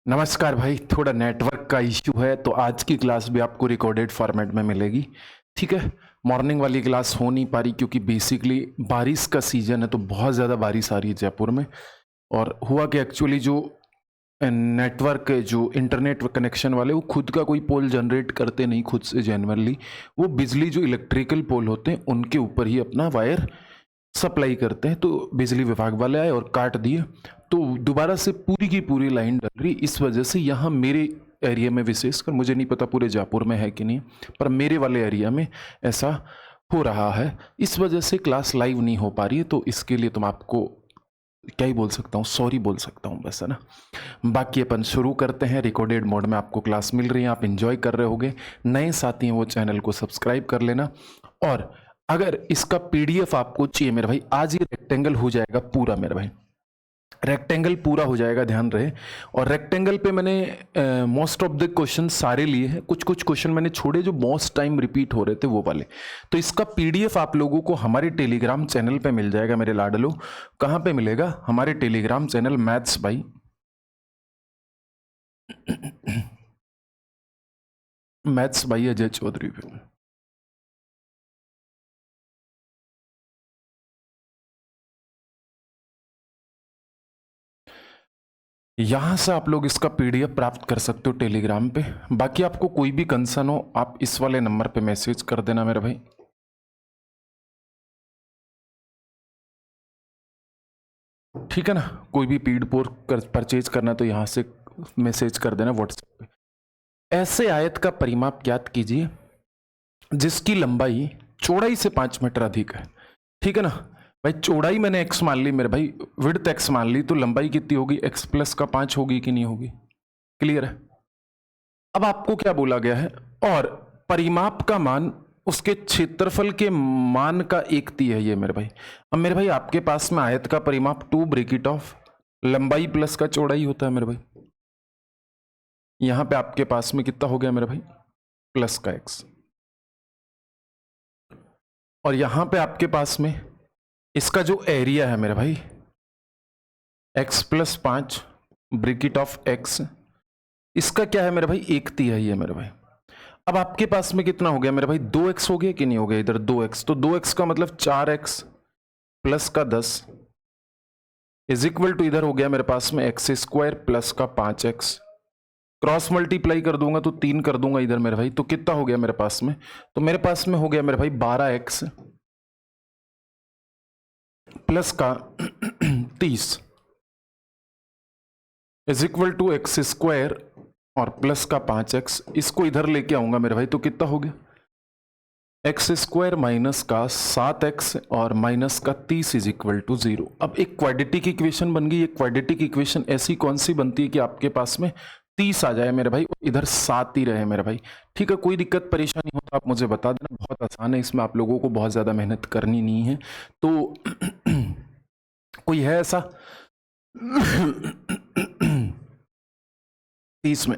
नमस्कार भाई, थोड़ा नेटवर्क का इश्यू है तो आज की क्लास भी आपको रिकॉर्डेड फॉर्मेट में मिलेगी। ठीक है, मॉर्निंग वाली क्लास हो नहीं पा रही क्योंकि बेसिकली बारिश का सीजन है तो बहुत ज़्यादा बारिश आ रही है जयपुर में। और हुआ कि एक्चुअली जो नेटवर्क जो इंटरनेट कनेक्शन वाले वो खुद का कोई पोल जनरेट करते नहीं खुद से जेन्युइनली, वो बिजली जो इलेक्ट्रिकल पोल होते हैं उनके ऊपर ही अपना वायर सप्लाई करते हैं। तो बिजली विभाग वाले आए और काट दिए, तो दोबारा से पूरी की पूरी लाइन डल रही। इस वजह से यहाँ मेरे एरिया में विशेषकर, मुझे नहीं पता पूरे जयपुर में है कि नहीं, पर मेरे वाले एरिया में ऐसा हो रहा है। इस वजह से क्लास लाइव नहीं हो पा रही है, तो इसके लिए तुम आपको क्या ही बोल सकता हूँ, सॉरी बोल सकता हूँ बस, है ना। बाकी अपन शुरू करते हैं। रिकॉर्डेड मोड में आपको क्लास मिल रही है, आप इंजॉय कर रहे होगे। नए साथी हैं वो चैनल को सब्सक्राइब कर लेना। और अगर इसका पीडीएफ आपको चाहिए मेरे भाई, आज ये रेक्टेंगल हो जाएगा पूरा मेरे भाई, रेक्टेंगल पूरा हो जाएगा, ध्यान रहे। और रेक्टेंगल पे मैंने मोस्ट ऑफ द क्वेश्चन सारे लिए हैं, कुछ कुछ क्वेश्चन मैंने छोड़े जो मोस्ट टाइम रिपीट हो रहे थे वो वाले। तो इसका पीडीएफ आप लोगों को हमारे टेलीग्राम चैनल पे मिल जाएगा मेरे लाडलो। कहाँ पे मिलेगा? हमारे Telegram channel maths by maths by Ajay Chaudhary पे। यहाँ से आप लोग इसका पीडीएफ प्राप्त कर सकते हो टेलीग्राम पे। बाकी आपको कोई भी कंसर्न हो आप इस वाले नंबर पे मैसेज कर देना मेरे भाई। ठीक है ना, कोई भी परचेज करना तो यहाँ से मैसेज कर देना व्हाट्सएप पे। ऐसे आयत का परिमाप ज्ञात कीजिए जिसकी लंबाई चौड़ाई से 5 मीटर अधिक है। ठीक है ना भाई, चौड़ाई मैंने x मान ली मेरे भाई, विड्थ x मान ली, तो लंबाई कितनी होगी? x प्लस का 5 होगी कि नहीं होगी? क्लियर है। अब आपको क्या बोला गया है? और परिमाप का मान उसके क्षेत्रफल के मान का 1/3 है ये मेरे भाई। अब मेरे भाई आपके पास में आयत का परिमाप 2 ब्रैकेट ऑफ लंबाई प्लस का चौड़ाई होता है मेरे भाई। यहां पे आपके पास में कितना हो गया मेरे भाई? प्लस का x। और यहां पे आपके पास में इसका जो एरिया है मेरे भाई, x plus 5 bracket of x, इसका क्या है मेरे भाई? 1/3 है ये मेरे भाई। अब आपके पास में कितना हो गया मेरे भाई? 2x हो गया कि नहीं हो गया? इधर 2x, तो 2x का मतलब 4x प्लस का 10 इज इक्वल टू, इधर हो गया मेरे पास में x² प्लस का 5x। क्रॉस मल्टीप्लाई कर दूंगा तो 3 कर दूंगा इधर मेरे भाई, तो कितना हो गया मेरे पास में? तो मेरे पास में हो गया मेरे भाई 12x प्लस का 30 इज इक्वल टू x² और प्लस का 5x। इसको इधर लेके आऊंगा मेरे भाई, तो कितना हो गया? x² माइनस का 7x और माइनस का 30 इज इक्वल टू 0। अब एक क्वाड्रेटिक इक्वेशन बन गई। एक क्वाड्रेटिक इक्वेशन ऐसी कौन सी बनती है कि आपके पास में 30 आ जाए मेरे भाई, इधर 7 ही रहे मेरे भाई। ठीक है, कोई दिक्कत परेशानी हो तो आप मुझे बता देना, बहुत आसान है, इसमें आप लोगों को बहुत ज्यादा मेहनत करनी नहीं है। तो कोई है ऐसा 30 में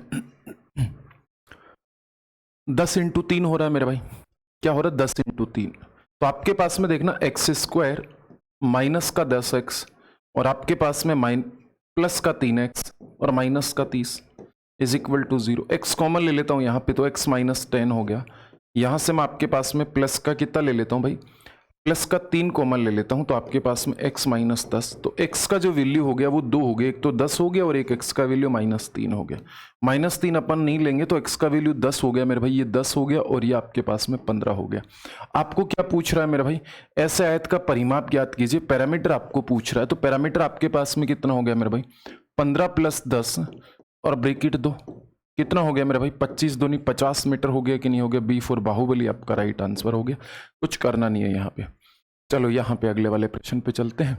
10 इंटू 3 हो रहा है मेरे भाई, क्या हो रहा है? 10 इंटू 3। तो आपके पास में देखना x² माइनस का 10x और आपके पास में प्लस का 3x और माइनस का 30 is equal to 0। x common ले लेता हूं यहां पे, तो x माइनस 10 हो गया। यहां से मैं आपके पास में प्लस का कितना ले लेता हूं भाई? प्लस का 3 कॉमन ले लेता हूं, तो आपके पास में x माइनस 10। तो x का जो वैल्यू हो गया वो 2 हो गया, एक तो 10 हो गया और एक x का वैल्यू -3 हो गया। -3 अपन नहीं लेंगे तो x का वैल्यू 10 हो गया मेरे भाई, ये 10 हो गया और ये आपके पास में 15 हो गया। आपको क्या पूछ रहा है मेरे भाई? ऐसे आयत का परिमाप ज्ञात कीजिए। पैरामीटर आपको पूछ रहा है, तो पैरामीटर आपके पास में कितना हो गया मेरे भाई? 15 + 10 और ब्रैकेट 2, कितना हो गया मेरे भाई? 25 दूनी 50 मीटर हो गया कि नहीं हो गया? बी फॉर बाहुबली आपका राइट आंसर हो गया। कुछ करना नहीं है यहाँ पे। चलो यहाँ पे अगले वाले प्रश्न पे चलते हैं।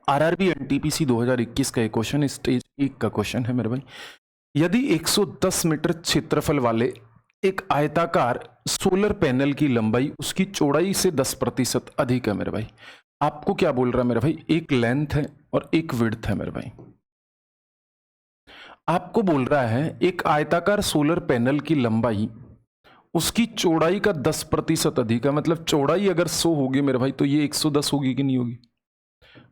आरआरबी एनटीपीसी 2021 का एक क्वेश्चन, स्टेज 1 का क्वेश्चन है मेरे भाई। यदि 110 मीटर क्षेत्रफल वाले एक आयताकार सोलर पैनल की लंबाई उसकी चौड़ाई से 10% अधिक है मेरे भाई, आपको क्या बोल रहा है मेरे भाई? एक लेंथ है और एक विड्थ है मेरे भाई। आपको बोल रहा है एक आयताकार सोलर पैनल की लंबाई उसकी चौड़ाई का 10% अधिक है, मतलब चौड़ाई अगर 100 होगी मेरे भाई तो ये 110 होगी कि नहीं होगी?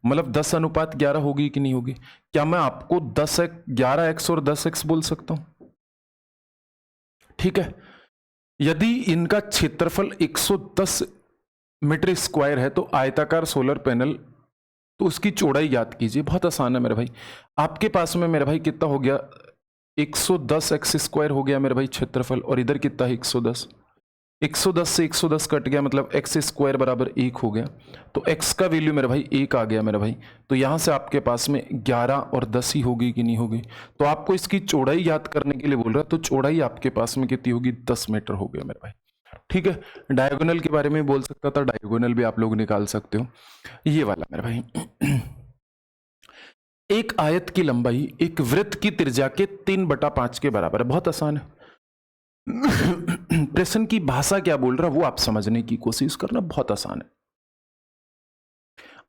मतलब 10:11 होगी कि नहीं होगी? क्या मैं आपको 11x और 10x बोल सकता हूं? ठीक है। यदि इनका क्षेत्रफल 110 मीटर स्क्वायर है तो आयताकार सोलर पैनल, तो उसकी चौड़ाई ज्ञात कीजिए। बहुत आसान है मेरे भाई। आपके पास में मेरे भाई कितना हो गया? 110x स्क्वायर हो गया मेरे भाई क्षेत्रफल, और इधर कितना है? 110। 110 से 110 कट गया, मतलब एक्स स्क्वायर बराबर 1 हो गया। तो x का वैल्यू मेरे भाई 1 आ गया मेरे भाई। तो यहां से आपके पास में 11 और 10 ही होगी कि नहीं होगी? तो आपको इसकी चौड़ाई याद करने के लिए बोल रहा है, तो चौड़ाई आपके पास में कितनी होगी? 10 मीटर हो गया मेरे भाई। ठीक है। डायगोनल के बारे में बोल सकता था, डायगोनल भी आप लोग निकाल सकते हो। ये वाला मेरे भाई। एक आयत की लंबाई एक वृत्त की त्रिज्या के 3/5 के बराबर है। बहुत आसान है। प्रश्न की भाषा क्या बोल रहा है वो आप समझने की कोशिश करना, बहुत आसान है।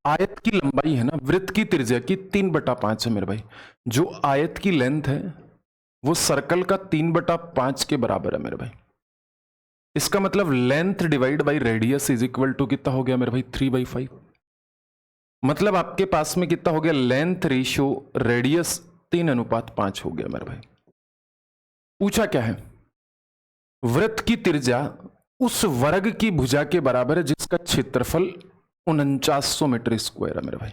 आयत की लंबाई है ना वृत्त की त्रिज्या की 3/5 है मेरे भाई। जो आयत की लेंथ है वो सर्कल का 3/5 के बराबर है मेरे भाई। इसका मतलब length divide by radius is equal to कितना हो गया मेरे भाई? 3/5। मतलब आपके पास में कितना हो गया? लेंथ रेशियो रेडियस 3:5 हो गया मेरे भाई। पूछा क्या है? वृत्त की त्रिज्या उस वर्ग की भुजा के बराबर है जिसका क्षेत्रफल 4900 मीटर स्क्वायर है मेरे भाई।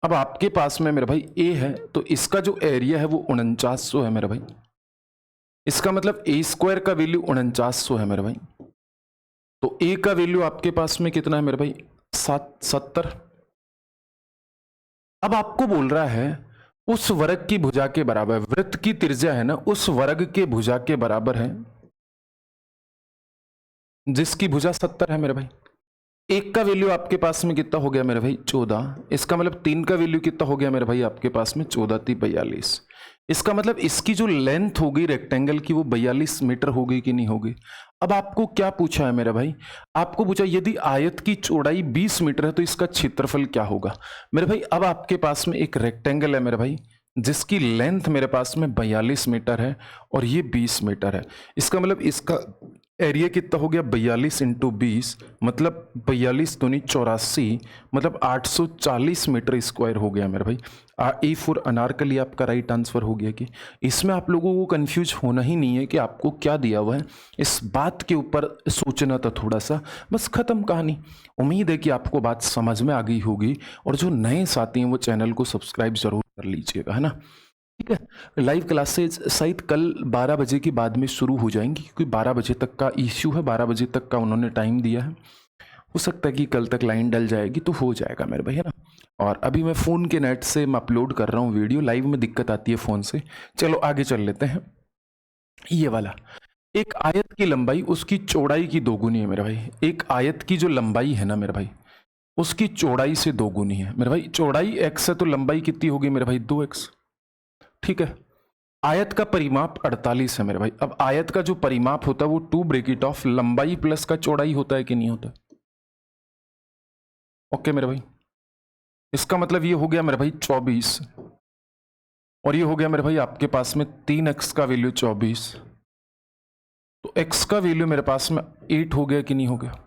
अब आपके पास में मेरे भाई ए है, तो इसका जो एरिया है वो 4900 है मेरे भाई। इसका मतलब ए स्क्वायर का वैल्यू 4900 है मेरे भाई। तो ए का वैल्यू आपके पास में कितना है मेरे भाई? 70। अब आपको बोल रहा है उस वर्ग की भुजा के बराबर, वृत्त की त्रिज्या है ना उस वर्ग के भुजा के बराबर है जिसकी भुजा 70 है मेरे भाई। एक का वैल्यू आपके पास में कितना हो गया मेरे भाई? 14। इसका मतलब 3 का वैल्यू कितना हो गया मेरे भाई आपके पास में? 14×3=42। इसका मतलब इसकी जो लेंथ होगी रेक्टेंगल की वो 42 मीटर होगी कि नहीं होगी? अब आपको क्या पूछा है मेरे भाई? आपको पूछा यदि आयत की चौड़ाई 20 मीटर है तो इसका क्षेत्रफल क्या होगा मेरे भाई? अब आपके पास में एक रेक्टेंगल है मेरे भाई जिसकी लेंथ मेरे पास में 42 मीटर है और ये 20 मीटर है। इसका मतलब इसका एरिया कितना हो गया? 42 × 20, मतलब 42 दूनी 84, मतलब 840 मीटर स्क्वायर हो गया मेरे भाई। ए फॉर अनारकली आपका राइट आंसर हो गया। कि इसमें आप लोगों को कंफ्यूज होना ही नहीं है कि आपको क्या दिया हुआ है, इस बात के ऊपर सोचना था थोड़ा सा, बस खत्म कहानी। उम्मीद है कि आपको बात समझ में आ गई होगी, और जो नए साथी हैं वो चैनल को सब्सक्राइब जरूर कर लीजिएगा, है ना? ठीक है। लाइव क्लासेज शायद कल 12 बजे के बाद में शुरू हो जाएंगी, क्योंकि 12 बजे तक का इश्यू है, 12 बजे तक का उन्होंने टाइम दिया है। हो सकता है कि कल तक लाइन डल जाएगी तो हो जाएगा मेरे भाई, है ना? और अभी मैं फ़ोन के नेट से मैं अपलोड कर रहा हूँ वीडियो, लाइव में दिक्कत आती है फ़ोन से। चलो आगे चल लेते हैं। ये वाला, एक आयत की लंबाई उसकी चौड़ाई की 2 गुनी है मेरे भाई। एक आयत की जो लंबाई है ना मेरे भाई उसकी चौड़ाई से 2 गुनी है मेरे भाई। चौड़ाई x है तो लंबाई कितनी होगी मेरे भाई? 2x। ठीक है। आयत का परिमाप 48 है मेरे भाई। अब आयत का जो परिमाप होता है वो 2 लंबाई प्लस का चौड़ाई होता है कि नहीं होता? ओके मेरे भाई। इसका मतलब ये हो गया मेरे भाई 24, और ये हो गया मेरे भाई आपके पास में 3x का वैल्यू 24, तो x का वैल्यू मेरे पास में 8 हो गया कि नहीं हो गया?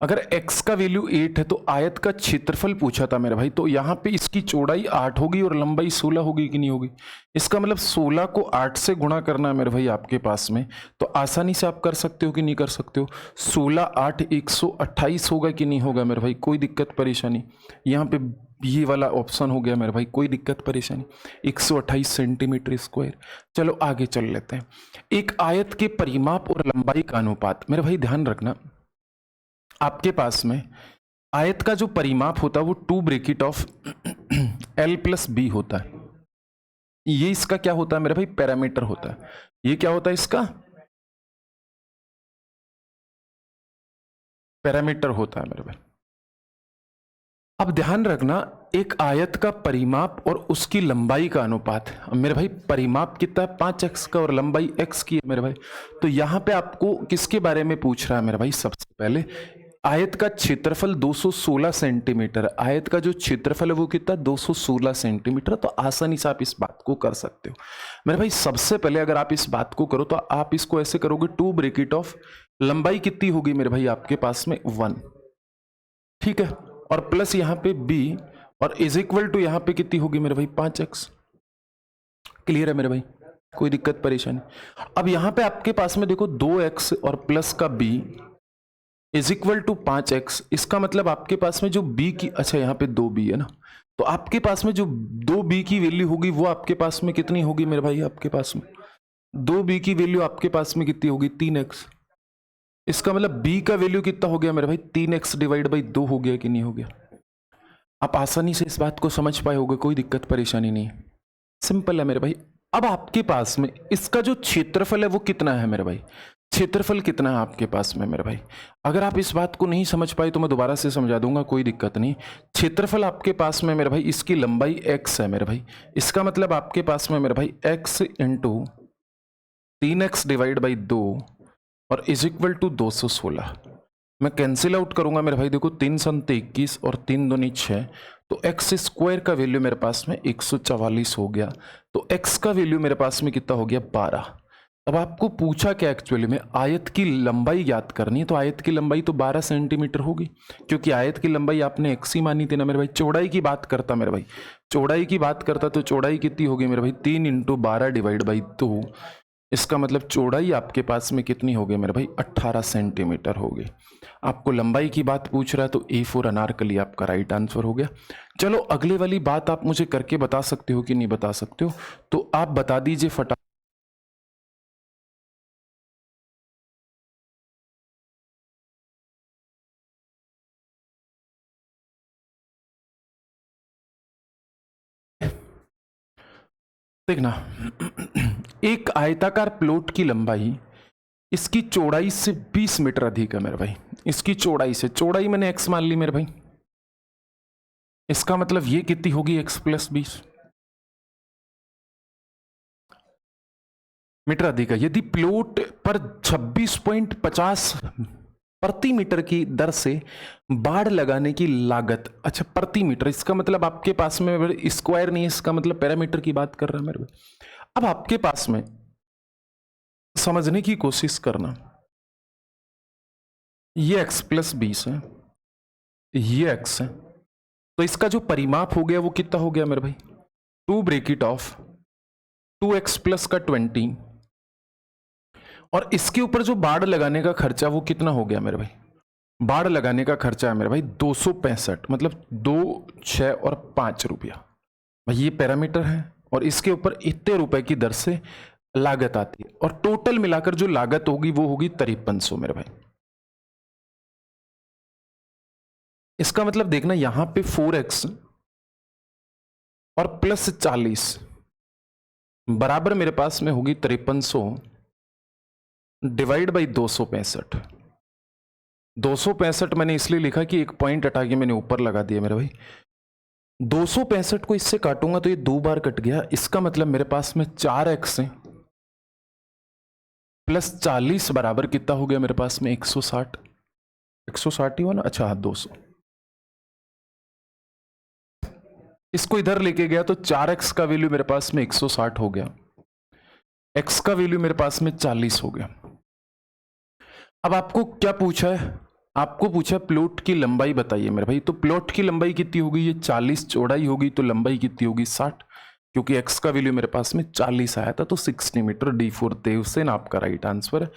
अगर x का वैल्यू 8 है तो आयत का क्षेत्रफल पूछा था मेरे भाई, तो यहाँ पे इसकी चौड़ाई 8 होगी और लंबाई 16 होगी कि नहीं होगी? इसका मतलब 16 को 8 से गुणा करना है मेरे भाई आपके पास में, तो आसानी से आप कर सकते हो कि नहीं कर सकते हो? 16 8 128 होगा कि नहीं होगा मेरे भाई? कोई दिक्कत परेशानी? यहाँ पे ये वाला ऑप्शन हो गया मेरे भाई, कोई दिक्कत परेशानी? 128 सेंटीमीटर स्क्वायर। चलो आगे चल लेते हैं। एक आयत के परिमाप और लंबाई का अनुपात, मेरे भाई ध्यान रखना, आपके पास में आयत का जो परिमाप होता है वो 2/L+B होता है। ये इसका क्या होता है मेरे भाई? पैरामीटर होता है। ये क्या होता है? इसका पैरामीटर होता है मेरे भाई। अब ध्यान रखना, एक आयत का परिमाप और उसकी लंबाई का अनुपात। अब मेरे भाई परिमाप कितना है? 5x का, और लंबाई x की है मेरे भाई। तो यहां पे आपको किसके बारे में पूछ रहा है मेरे भाई? सबसे पहले आयत का क्षेत्रफल 216 सेंटीमीटर। आयत का जो क्षेत्रफल है वो कितना? 216 सेंटीमीटर। तो आसानी से आप इस बात को कर सकते हो मेरे भाई। सबसे पहले अगर आप इस बात को करो तो आप इसको ऐसे करोगे, 2 लंबाई कितनी होगी मेरे भाई आपके पास में? 1। ठीक है। और प्लस यहाँ पे b और इज इक्वल टू यहाँ पे कितनी होगी मेरे भाई 5x। क्लियर है मेरे भाई, कोई दिक्कत परेशानी? अब यहाँ पे आपके पास में देखो 2x और प्लस का b is equal to 5x। इसका मतलब आपके पास में जो b की, अच्छा यहाँ पे 2b है ना, तो आपके पास में जो 2b की वैल्यू होगी वो आपके पास में कितनी होगी मेरे भाई? आपके पास में 2b की वैल्यू आपके पास में कितनी होगी? 3x। इसका मतलब b का वैल्यू कितना हो गया मेरे भाई? 3x डिवाइड बाई 2 हो गया कि नहीं हो गया? आप आसानी से इस बात को समझ पाए होगे, कोई दिक्कत परेशानी नहीं है, सिंपल है मेरे भाई। अब आपके पास में इसका जो क्षेत्रफल है वो कितना है मेरे भाई? क्षेत्रफल कितना है आपके पास में मेरे भाई? अगर आप इस बात को नहीं समझ पाए तो मैं दोबारा से समझा दूंगा, कोई दिक्कत नहीं। क्षेत्रफल आपके पास में मेरे भाई, इसकी लंबाई x है मेरे भाई, इसका मतलब आपके पास में मेरे भाई x into 3x divide by 2 और इज इक्वल टू 216। मैं कैंसिल आउट करूंगा मेरे भाई, देखो 3 संत 21 और 3 दूनी 6, तो एक्स स्क्वायर का वैल्यू मेरे पास में 144 हो गया। तो एक्स का वैल्यू मेरे पास में कितना हो गया? 12। अब आपको पूछा क्या एक्चुअली में? आयत की लंबाई ज्ञात करनी है, तो आयत की लंबाई तो 12 सेंटीमीटर होगी, क्योंकि आयत की लंबाई आपने एक्स ही मानी थी ना मेरे भाई। चौड़ाई की बात करता मेरे भाई, चौड़ाई की बात करता तो चौड़ाई कितनी होगी मेरे भाई? 3 इंटू 12 डिवाइड बाई 2। इसका मतलब चौड़ाई आपके पास में कितनी होगी मेरे भाई? 18 सेंटीमीटर होगी। आपको लंबाई की बात पूछ रहा है तो ए फॉर अनारकली आपका राइट आंसर हो गया। चलो अगले वाली बात आप मुझे करके बता सकते हो कि नहीं बता सकते हो, तो आप बता दीजिए फटा। देखना, एक आयताकार प्लॉट की लंबाई इसकी चौड़ाई से 20 मीटर अधिक है मेरे भाई। इसकी चौड़ाई से, चौड़ाई मैंने x मान ली मेरे भाई, इसका मतलब ये कितनी होगी? x प्लस 20 मीटर अधिक है। यदि प्लॉट पर 26.50 प्रति मीटर की दर से बाड़ लगाने की लागत, अच्छा प्रति मीटर, इसका मतलब आपके पास में स्क्वायर नहीं है, इसका मतलब पैरामीटर की बात कर रहा है मेरे भाई। अब आपके पास में समझने की कोशिश करना, ये x प्लस 20 है, ये x है, तो इसका जो परिमाप हो गया वो कितना हो गया मेरे भाई? 2 ब्रेकेट ऑफ 2x प्लस का 20, और इसके ऊपर जो बाड़ लगाने का खर्चा वो कितना हो गया मेरे भाई? बाड़ लगाने का खर्चा है मेरे भाई 265, मतलब 2, 6 और 5 रुपया। भाई ये पैरामीटर है और इसके ऊपर इतने रुपए की दर से लागत आती है, और टोटल मिलाकर जो लागत होगी वो होगी 5300 मेरे भाई। इसका मतलब देखना, यहां पे 4x और प्लस 40 बराबर मेरे पास में होगी 5300 डिवाइड बाई 265। 265 मैंने इसलिए लिखा कि एक पॉइंट हटा के मैंने ऊपर लगा दिया मेरे भाई। 265 को इससे काटूंगा तो ये 2 बार कट गया, इसका मतलब मेरे पास में 4x है प्लस 40 बराबर कितना हो गया मेरे पास में? 160। 160 ही हुआ ना? अच्छा हाँ 200। इसको इधर लेके गया तो 4x का वैल्यू मेरे पास में 160 हो गया, x का वैल्यू मेरे पास में 40 हो गया। अब आपको क्या पूछा है? आपको पूछा प्लॉट की लंबाई बताइए मेरे भाई। तो प्लॉट की लंबाई कितनी होगी? ये 40 चौड़ाई होगी, तो लंबाई कितनी होगी? 60, क्योंकि x का वैल्यू मेरे पास में 40 आया था, तो 60 मीटर। डी फॉर देवसेन आपका राइट आंसर है।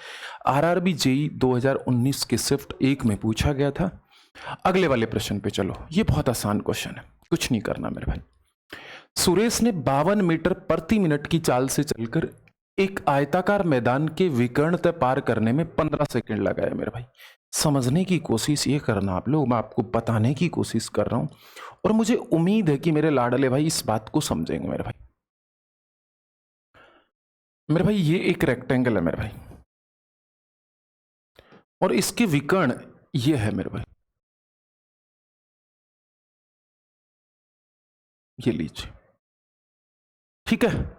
आरआरबी जेई 2019 के शिफ्ट 1 में पूछा गया था। अगले वाले प्रश्न पे चलो, ये बहुत आसान क्वेश्चन है, कुछ नहीं करना मेरे भाई। सुरेश ने 52 मीटर प्रति मिनट की चाल से चलकर एक आयताकार मैदान के विकर्ण तय पार करने में 15 सेकंड लगाए मेरे भाई। समझने की कोशिश ये करना आप लोग, मैं आपको बताने की कोशिश कर रहा हूं, और मुझे उम्मीद है कि मेरे लाडले भाई इस बात को समझेंगे मेरे भाई। मेरे भाई ये एक रेक्टेंगल है मेरे भाई, और इसके विकर्ण ये है मेरे भाई, ये लीजिए, ठीक है।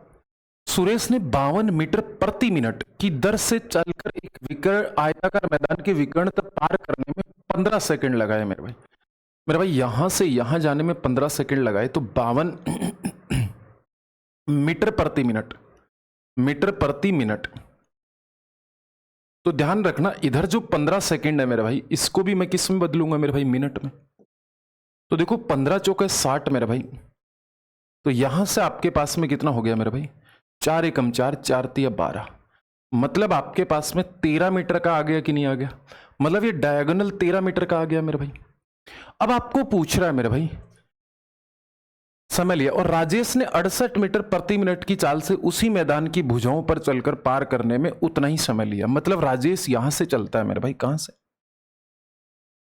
सुरेश ने 52 मीटर प्रति मिनट की दर से चलकर एक विकर्ण आयताकार मैदान के विकर्ण तक पार करने में 15 सेकंड लगाए मेरे भाई। मेरे भाई यहां से यहां जाने में 15 सेकंड लगाए, तो 52 मीटर प्रति मिनट, मीटर प्रति मिनट। तो ध्यान रखना, इधर जो 15 सेकंड है मेरे भाई, इसको भी मैं किस में बदलूंगा मेरे भाई? मिनट में। तो देखो 15 चौके 60 मेरे भाई, तो यहां से आपके पास में कितना हो गया मेरे भाई, 4 एकम 4, 4 तिया 12, मतलब आपके पास में 13 मीटर का आ गया कि नहीं आ गया, मतलब ये डायगोनल 13 मीटर का आ गया मेरे भाई। अब आपको पूछ रहा है मेरे भाई समय लिया, और राजेश ने 68 मीटर प्रति मिनट की चाल से उसी मैदान की भुजाओं पर चलकर पार करने में उतना ही समय लिया। मतलब राजेश यहां से चलता है मेरे भाई, कहां से,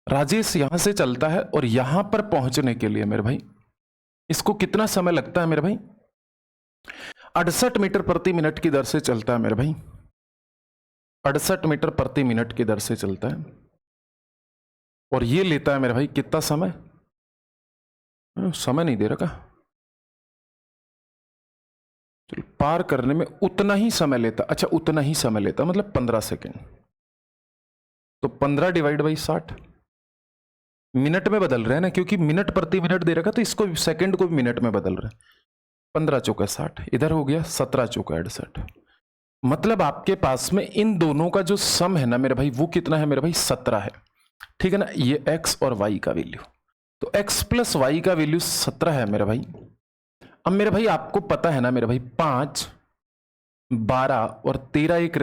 राजेश यहां से चलता है और यहां पर पहुंचने के लिए मेरे भाई इसको कितना समय लगता है मेरे भाई, 68 मीटर प्रति मिनट की दर से चलता है मेरे भाई, 68 मीटर प्रति मिनट की दर से चलता है, और ये लेता है मेरे भाई कितना समय, समय नहीं दे रखा, चलो पार करने में उतना ही समय लेता, अच्छा उतना ही समय लेता मतलब 15 सेकेंड, तो 15 डिवाइड बाई 60, मिनट में बदल रहे हैं ना, क्योंकि मिनट प्रति मिनट दे रखा तो इसको सेकंड को भी मिनट में बदल रहे हैं। 15 चौका 60, इधर हो गया 17 चौका 68, मतलब आपके पास में इन दोनों का जो सम है ना मेरे भाई वो कितना है मेरे भाई, 17 है, ठीक है ना। ये x और y का वैल्यू, तो x प्लस वाई का वैल्यू 17 है मेरे भाई। अब मेरे भाई आपको पता है ना मेरे भाई 5, 12 और 13 एक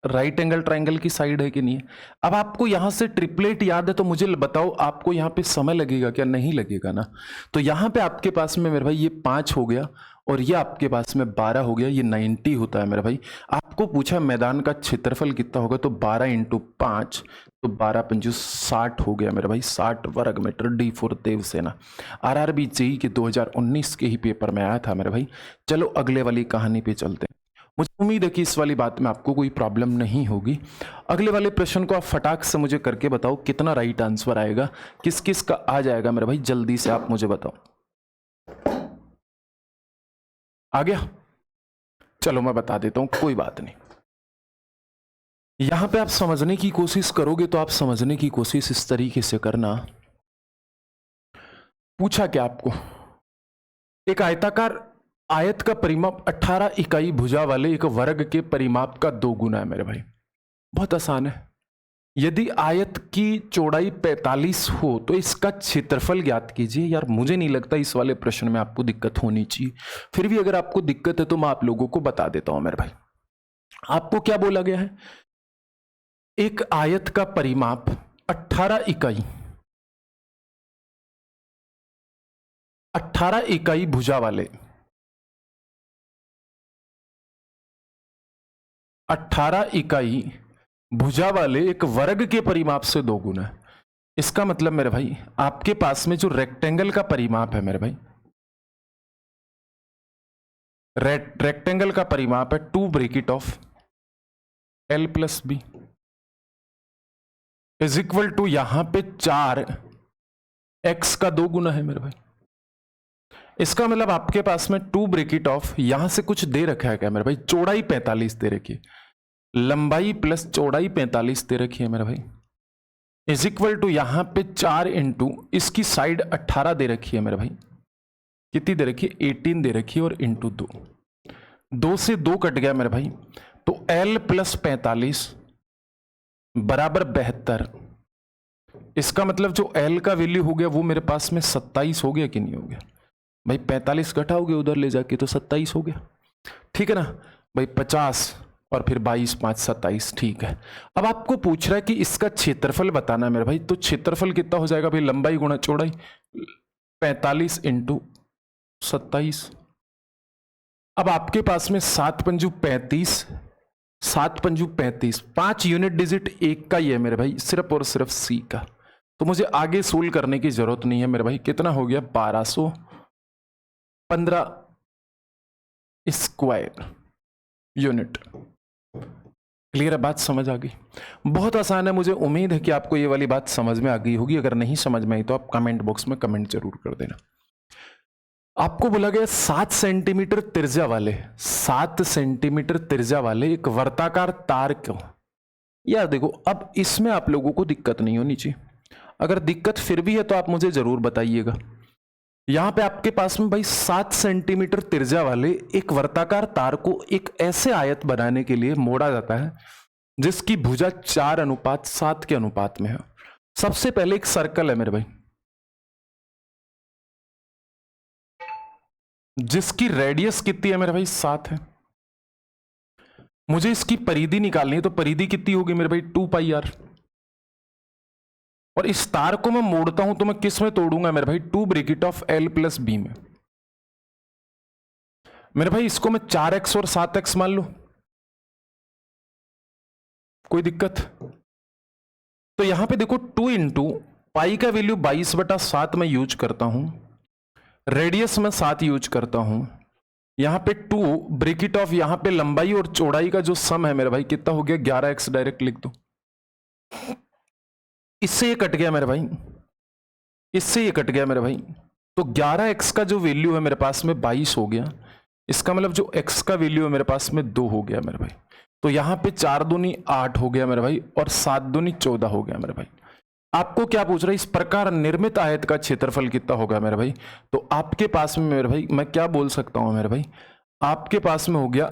राइट एंगल ट्राइंगल की साइड है कि नहीं है। अब आपको यहां से ट्रिपलेट याद है तो मुझे बताओ आपको यहां पे समय लगेगा क्या, नहीं लगेगा ना। तो यहां पे आपके पास में मेरे भाई ये 5 हो गया और ये आपके पास में 12 हो गया, ये 90 होता है मेरे भाई। आपको पूछा मैदान का क्षेत्रफल कितना होगा, तो 12 इंटू 5, तो 12 पंजू 60 हो गया मेरे भाई, 60 वर्ग metre. D for Devsena, RRB JEE के 2019 के ही पेपर में आया था मेरे भाई। चलो अगले वाली कहानी पे चलते हैं। मुझे उम्मीद है कि इस वाली बात में आपको कोई प्रॉब्लम नहीं होगी। अगले वाले प्रश्न को आप फटाक से मुझे करके बताओ कितना राइट आंसर आएगा, किस किस का आ जाएगा मेरे भाई, जल्दी से आप मुझे बताओ। आ गया, चलो मैं बता देता हूं, कोई बात नहीं। यहां पे आप समझने की कोशिश करोगे तो आप समझने की कोशिश इस तरीके से करना। पूछा क्या आपको, एक आयताकार आयत का परिमाप 18 इकाई भुजा वाले एक वर्ग के परिमाप का 2 गुना है मेरे भाई। बहुत आसान है। यदि आयत की चौड़ाई 45 हो तो इसका क्षेत्रफल ज्ञात कीजिए। यार मुझे नहीं लगता इस वाले प्रश्न में आपको दिक्कत होनी चाहिए, फिर भी अगर आपको दिक्कत है तो मैं आप लोगों को बता देता हूं मेरे भाई। आपको क्या बोला गया है, एक आयत का परिमाप 18 इकाई, 18 इकाई भुजा वाले, 18 इकाई भुजा वाले एक वर्ग के परिमाप से 2 गुना है। इसका मतलब मेरे भाई आपके पास में जो रेक्टेंगल का परिमाप है मेरे भाई, रेक्टेंगल का परिमाप है 2 bracket of L plus B is equal to यहां पे 4x का 2 गुना है मेरे भाई। इसका मतलब आपके पास में 2 ब्रैकेट ऑफ, यहां से कुछ दे रखा है क्या मेरे भाई, चौड़ाई 45 दे रखी है, लंबाई प्लस चौड़ाई 45 दे रखी है मेरे भाई, इज इक्वल टू यहां पे 4 इंटू इसकी साइड 18 दे रखी है मेरे भाई, कितनी दे रखी है, 18 दे रखी है, और इंटू 2, 2 से 2 कट गया मेरे भाई, तो L प्लस 45 बराबर 72। इसका मतलब जो L का वैल्यू हो गया वो मेरे पास में 27 हो गया कि नहीं हो गया भाई, 45 घटाओगे उधर ले जाके तो 27 हो गया, ठीक है ना भाई। 50 और फिर 22 5 27, ठीक है। अब आपको पूछ रहा है कि इसका क्षेत्रफल बताना है मेरे भाई, तो क्षेत्रफल कितना हो जाएगा भाई, लंबाई गुणा चौड़ाई, 45 इंटू 27। अब आपके पास में 7 पंजू 35, 7 पंजू 35, 5 यूनिट डिजिट एक का ही है मेरे भाई, सिर्फ और सिर्फ सी का, तो मुझे आगे सोल्व करने की जरूरत नहीं है मेरे भाई। कितना हो गया, 1215 स्क्वायर यूनिट। क्लियर है, बात समझ आ गई, बहुत आसान है। मुझे उम्मीद है कि आपको ये वाली बात समझ में आ गई होगी, अगर नहीं समझ में आई तो आप कमेंट बॉक्स में कमेंट जरूर कर देना। आपको बोला गया 7 सेंटीमीटर त्रिज्या वाले, 7 सेंटीमीटर त्रिज्या वाले एक वर्ताकार तार को, यार देखो अब इसमें आप लोगों को दिक्कत नहीं होनी चाहिए, अगर दिक्कत फिर भी है तो आप मुझे जरूर बताइएगा। यहां पे आपके पास में भाई 7 सेंटीमीटर त्रिज्या वाले एक वर्ताकार तार को एक ऐसे आयत बनाने के लिए मोड़ा जाता है जिसकी भुजा 4:7 के अनुपात में है। सबसे पहले एक सर्कल है मेरे भाई, जिसकी रेडियस कितनी है मेरे भाई 7 है। मुझे इसकी परिधि निकालनी है, तो परिधि कितनी होगी मेरे भाई 2πr। और इस तार को मैं मोड़ता हूं तो मैं किस में तोड़ूंगा मेरे भाई 2 bracket of l plus B में। मेरे भाई इसको मैं 4x और 7x मान लू, कोई दिक्कत? तो यहां पे देखो 2 इंटू पाई का वैल्यू 22/7 में यूज करता हूं, रेडियस में 7 यूज करता हूं, यहां पे 2 ब्रैकेट ऑफ, यहां पे लंबाई और चौड़ाई का जो सम है मेरे भाई कितना हो गया 11x, डायरेक्ट लिख दो। इससे ये कट गया मेरे भाई, इससे ये कट गया मेरे भाई, तो 11x का जो वैल्यू है मेरे पास में 22 हो गया। इसका मतलब जो x का वैल्यू है मेरे पास में 2 हो गया मेरे भाई। तो यहां पे 4 दूनी 8 हो गया मेरे भाई, और 7 दूनी 14 हो गया मेरे भाई। आपको क्या पूछ रहा है, इस प्रकार निर्मित आयत का क्षेत्रफल कितना होगा मेरे भाई? तो आपके पास में मेरे भाई मैं क्या बोल सकता हूं मेरे भाई, आपके पास में हो गया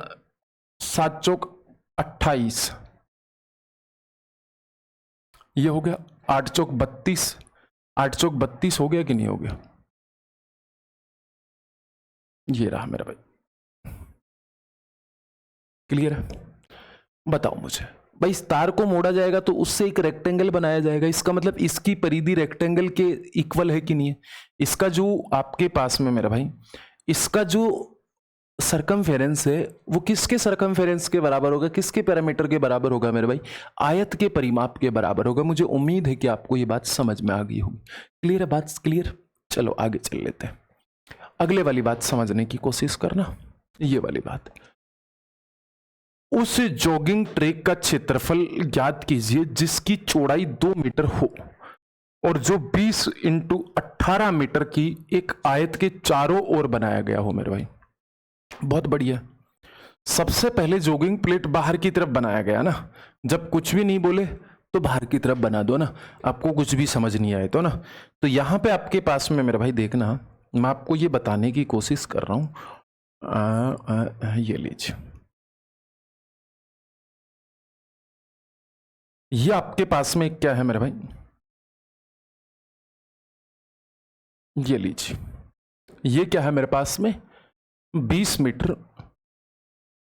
7 चौक 28, ये हो गया 8 चौक 32, 8 चौक 32 हो गया कि नहीं हो गया? ये रहा मेरा भाई, क्लियर है? बताओ मुझे भाई, इस तार को मोड़ा जाएगा तो उससे एक रेक्टेंगल बनाया जाएगा, इसका मतलब इसकी परिधि रेक्टेंगल के इक्वल है कि नहीं है? इसका जो आपके पास में मेरा भाई, इसका जो सरकमफेरेंस है वो किसके सरकमफेरेंस के बराबर होगा, किसके पैरामीटर के बराबर होगा मेरे भाई? आयत के परिमाप के बराबर होगा। मुझे उम्मीद है कि आपको ये बात समझ में आ गई होगी। क्लियर है बात? क्लियर? चलो आगे चल लेते हैं, अगले वाली बात समझने की कोशिश करना। ये वाली बात, उस जॉगिंग ट्रैक का क्षेत्रफल ज्ञात कीजिए जिसकी चौड़ाई 2 मीटर हो और जो 20 इंटू 18 मीटर की एक आयत के चारों ओर बनाया गया हो मेरे भाई। बहुत बढ़िया। सबसे पहले जॉगिंग प्लेट बाहर की तरफ बनाया गया ना, जब कुछ भी नहीं बोले तो बाहर की तरफ बना दो ना, आपको कुछ भी समझ नहीं आए तो ना। तो यहां पे आपके पास में मेरे भाई देखना, मैं आपको ये बताने की कोशिश कर रहा हूं, ये लीजिए, ये आपके पास में क्या है मेरे भाई, ये लीजिए, ये क्या है मेरे पास में 20 मीटर,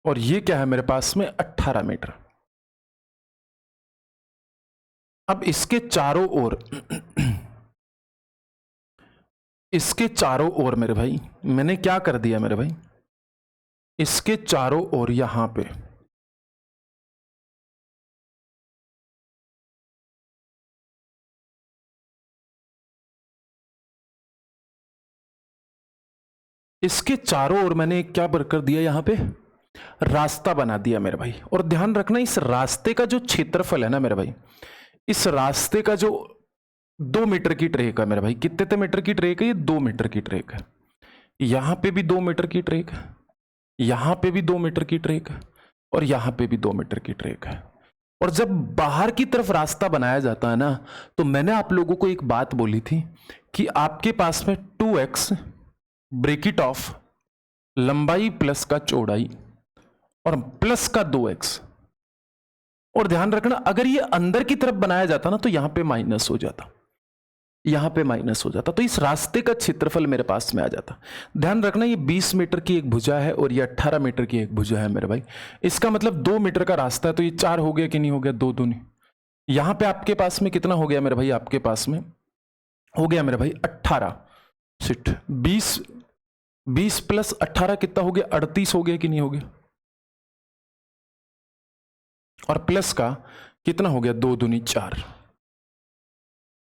और ये क्या है मेरे पास में 18 मीटर। अब इसके चारों ओर इसके चारों ओर मेरे भाई मैंने क्या कर दिया मेरे भाई, इसके चारों ओर यहां पे इसके चारों ओर मैंने क्या कर दिया, यहां पे रास्ता बना दिया मेरे भाई। और ध्यान रखना, इस रास्ते का जो क्षेत्रफल है ना मेरे भाई, इस रास्ते का जो 2 मीटर की ट्रेक है मेरे भाई, कितने मीटर की ट्रेक है? ये 2 मीटर की ट्रेक है। यहां पे भी 2 मीटर की ट्रेक है, यहां पे भी 2 मीटर की ट्रेक है, और यहां पे भी 2 मीटर की ट्रेक है। और जब बाहर की तरफ रास्ता बनाया जाता है ना, तो मैंने आप लोगों को एक बात बोली थी कि आपके पास में 2x ब्रैकेट ऑफ लंबाई प्लस का चौड़ाई और प्लस का 2x। और ध्यान रखना, अगर ये अंदर की तरफ बनाया जाता ना तो यहां पे माइनस हो जाता, यहां पे माइनस हो जाता, तो इस रास्ते का क्षेत्रफल मेरे पास में आ जाता। ध्यान रखना, ये 20 मीटर की एक भुजा है और ये 18 मीटर की एक भुजा है मेरे भाई। इसका मतलब 2 मीटर का रास्ता है, तो ये 4 हो गया कि नहीं हो गया? 2 दूनी, यहां पे आपके पास में कितना हो गया मेरे भाई? आपके पास में हो गया मेरे भाई 18 सिट 20 प्लस 18 कितना हो गया? 38 हो गया कि नहीं हो गया? और प्लस का कितना हो गया? 2 दूनी 4।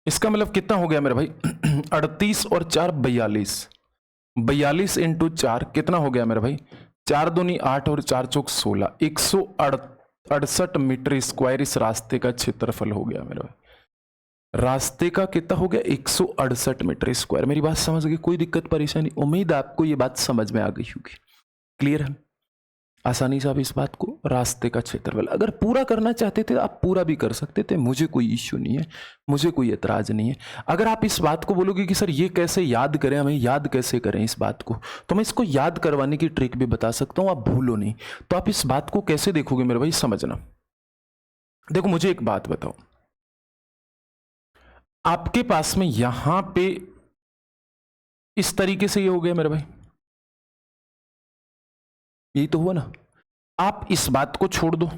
इसका मतलब कितना हो गया मेरे भाई 38 और 4 42, 42 इंटू 4 कितना हो गया मेरे भाई? 4 दूनी 8 और 4 चौक 16, 168 मीटर स्क्वायर इस रास्ते का क्षेत्रफल हो गया मेरे भाई। रास्ते का कितना हो गया? 168 मीटर स्क्वायर। मेरी बात समझ गई? कोई दिक्कत परेशानी? उम्मीद आपको ये बात समझ में आ गई होगी। क्लियर है? आसानी से आप इस बात को, रास्ते का क्षेत्रफल अगर पूरा करना चाहते थे आप पूरा भी कर सकते थे, मुझे कोई इश्यू नहीं है, मुझे कोई एतराज नहीं है। अगर आप इस बात को बोलोगे कि सर ये कैसे याद करें, हमें याद कैसे करें इस बात को, तो मैं इसको याद करवाने की ट्रिक भी बता सकता हूं, आप भूलो नहीं। तो आप इस बात को कैसे देखोगे मेरे भाई, समझना। देखो मुझे एक बात बताओ, आपके पास में यहां पे इस तरीके से ये हो गया मेरे भाई, यही तो हुआ ना। आप इस बात को छोड़ दो,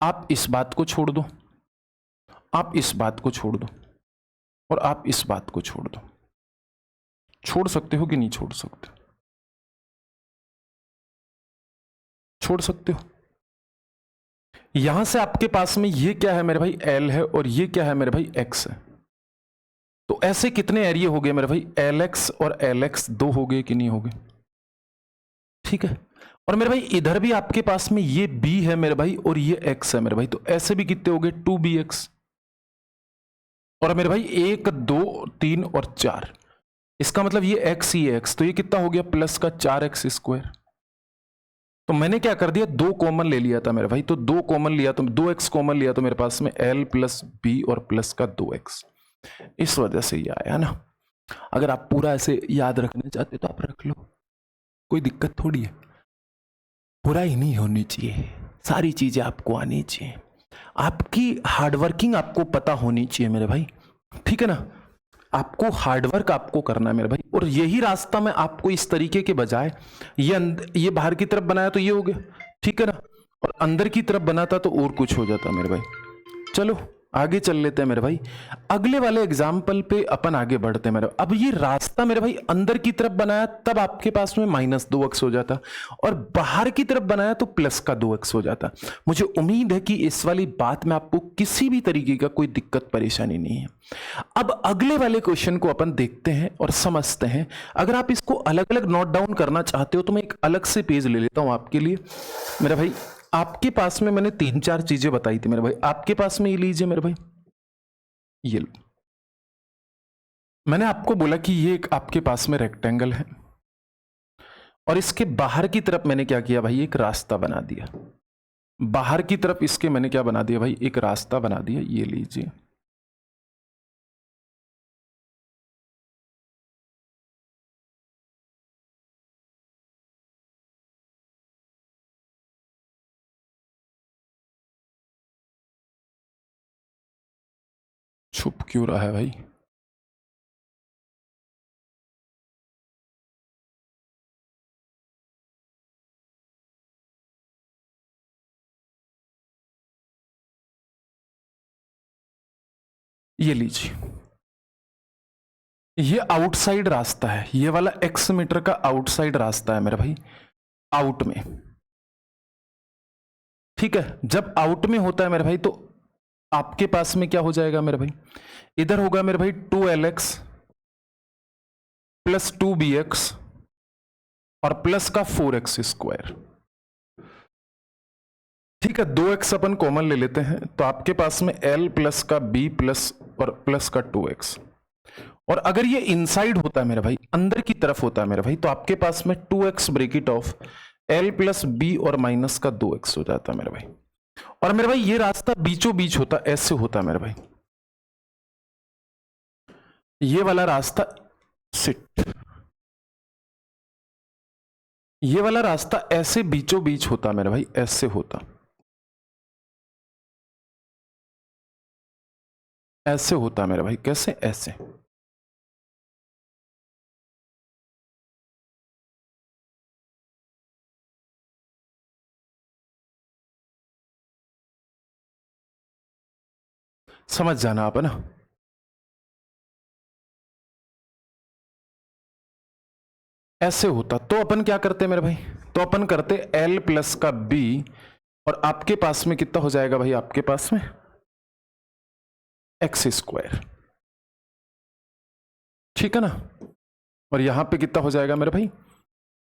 आप इस बात को छोड़ दो, आप इस बात को छोड़ दो, और आप इस बात को छोड़ दो। छोड़ सकते हो कि नहीं छोड़ सकते? छोड़ सकते हो। यहां से आपके पास में ये क्या है मेरे भाई, L है, और ये क्या है मेरे भाई, X है। तो ऐसे कितने एरिया हो गए मेरे भाई, LX और LX 2 हो गए कि नहीं हो गए? ठीक है। और मेरे भाई इधर भी आपके पास में ये B है मेरे भाई, और ये X है मेरे भाई, तो ऐसे भी कितने हो गए, 2BX। और मेरे भाई 1 2 3 और 4, इसका मतलब ये X ही X, तो ये कितना हो गया, प्लस का 4X स्क्वायर। तो मैंने क्या कर दिया, 2 कॉमन ले लिया था मेरे भाई, तो 2 कॉमन लिया, तो 2X कॉमन लिया, तो मेरे पास में L प्लस B और प्लस का 2X, इस वजह से ये आया ना। अगर आप पूरा ऐसे याद रखना चाहते तो आप रख लो, कोई दिक्कत थोड़ी है। बुराई नहीं होनी चाहिए, सारी चीजें आपको आनी चाहिए, आपकी हार्डवर्किंग आपको पता होनी चाहिए मेरे भाई, ठीक है ना। आपको हार्डवर्क आपको करना है मेरे भाई, और यही रास्ता मैं आपको इस तरीके के बजाय ये बाहर की तरफ बनाया तो ये हो गया, ठीक है ना, और अंदर की तरफ बनाता तो और कुछ हो जाता मेरे भाई। चलो आगे चल लेते हैं मेरे भाई, अगले वाले एग्जाम्पल पे अपन आगे बढ़ते हैं मेरे। अब ये रास्ता मेरे भाई अंदर की तरफ बनाया तब आपके पास में -2x हो जाता, और बाहर की तरफ बनाया तो प्लस का 2x हो जाता। मुझे उम्मीद है कि इस वाली बात में आपको किसी भी तरीके का कोई दिक्कत परेशानी नहीं है। अब अगले वाले क्वेश्चन को अपन देखते हैं और समझते हैं। अगर आप इसको अलग अलग नोट डाउन करना चाहते हो तो मैं एक अलग से पेज ले लेता हूं आपके लिए मेरे भाई। आपके पास में मैंने 3-4 चीजें बताई थी मेरे भाई, आपके पास में ये लीजिए मेरे भाई, ये लो। मैंने आपको बोला कि ये एक आपके पास में रेक्टेंगल है, और इसके बाहर की तरफ मैंने क्या किया भाई, एक रास्ता बना दिया। बाहर की तरफ इसके मैंने क्या बना दिया भाई, एक रास्ता बना दिया, ये लीजिए। छुप क्यों रहा है भाई? ये लीजिए, ये आउटसाइड रास्ता है, ये वाला x मीटर का आउटसाइड रास्ता है मेरे भाई, आउट में, ठीक है। जब आउट में होता है मेरे भाई तो आपके पास में क्या हो जाएगा मेरे भाई, इधर होगा मेरे भाई 2LX प्लस 2BX और प्लस का 4x स्क्वायर, ठीक है। 2x अपन कॉमन ले लेते हैं, तो आपके पास में L प्लस का B प्लस और प्लस का 2x। और अगर ये इनसाइड होता है मेरे भाई, अंदर की तरफ होता है मेरे भाई, तो आपके पास में 2x bracket of L plus B और माइनस का 2x हो जाता है मेरे भाई। और मेरे भाई ये रास्ता बीचों बीच होता, ऐसे होता मेरे भाई, ये वाला रास्ता सिट, ये वाला रास्ता ऐसे बीचों बीच होता मेरे भाई, ऐसे होता, ऐसे होता मेरे भाई, कैसे, ऐसे। समझ जाना आप, है ना। ऐसे होता तो अपन क्या करते मेरे भाई, तो अपन करते L प्लस का B, और आपके पास में कितना हो जाएगा भाई, आपके पास में x स्क्वायर, ठीक है ना। और यहां पे कितना हो जाएगा मेरे भाई,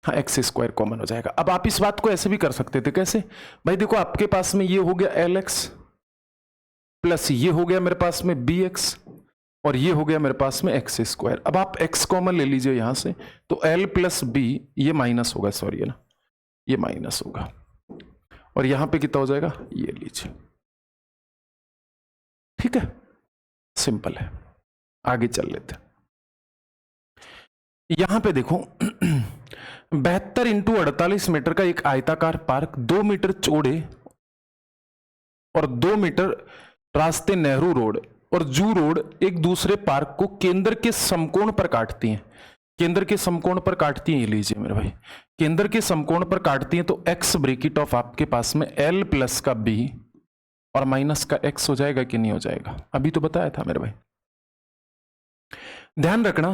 हाँ x स्क्वायर कॉमन हो जाएगा। अब आप इस बात को ऐसे भी कर सकते थे, कैसे भाई, देखो आपके पास में ये हो गया LX प्लस ये हो गया मेरे पास में BX, और ये हो गया मेरे पास में x स्क्वायर। अब आप x कॉमन ले लीजिए यहां से, तो L प्लस B, ये माइनस होगा, सॉरी है ना, ये माइनस होगा, और यहां पे कितना हो जाएगा, ये लीजिए, ठीक है। सिंपल है, आगे चल लेते हैं। यहां पे देखो 72 इंटू 48 मीटर का एक आयताकार पार्क, 2 मीटर चौड़े और 2 मीटर रास्ते नेहरू रोड और जू रोड एक दूसरे पार्क को केंद्र के समकोण पर काटती हैं। केंद्र के समकोण पर काटती हैं, ये लीजिए मेरे भाई, केंद्र के समकोण पर काटती हैं तो एक्स ब्रेकेट ऑफ आपके पास में एल प्लस का बी और माइनस का एक्स हो जाएगा कि नहीं हो जाएगा, अभी तो बताया था मेरे भाई। ध्यान रखना,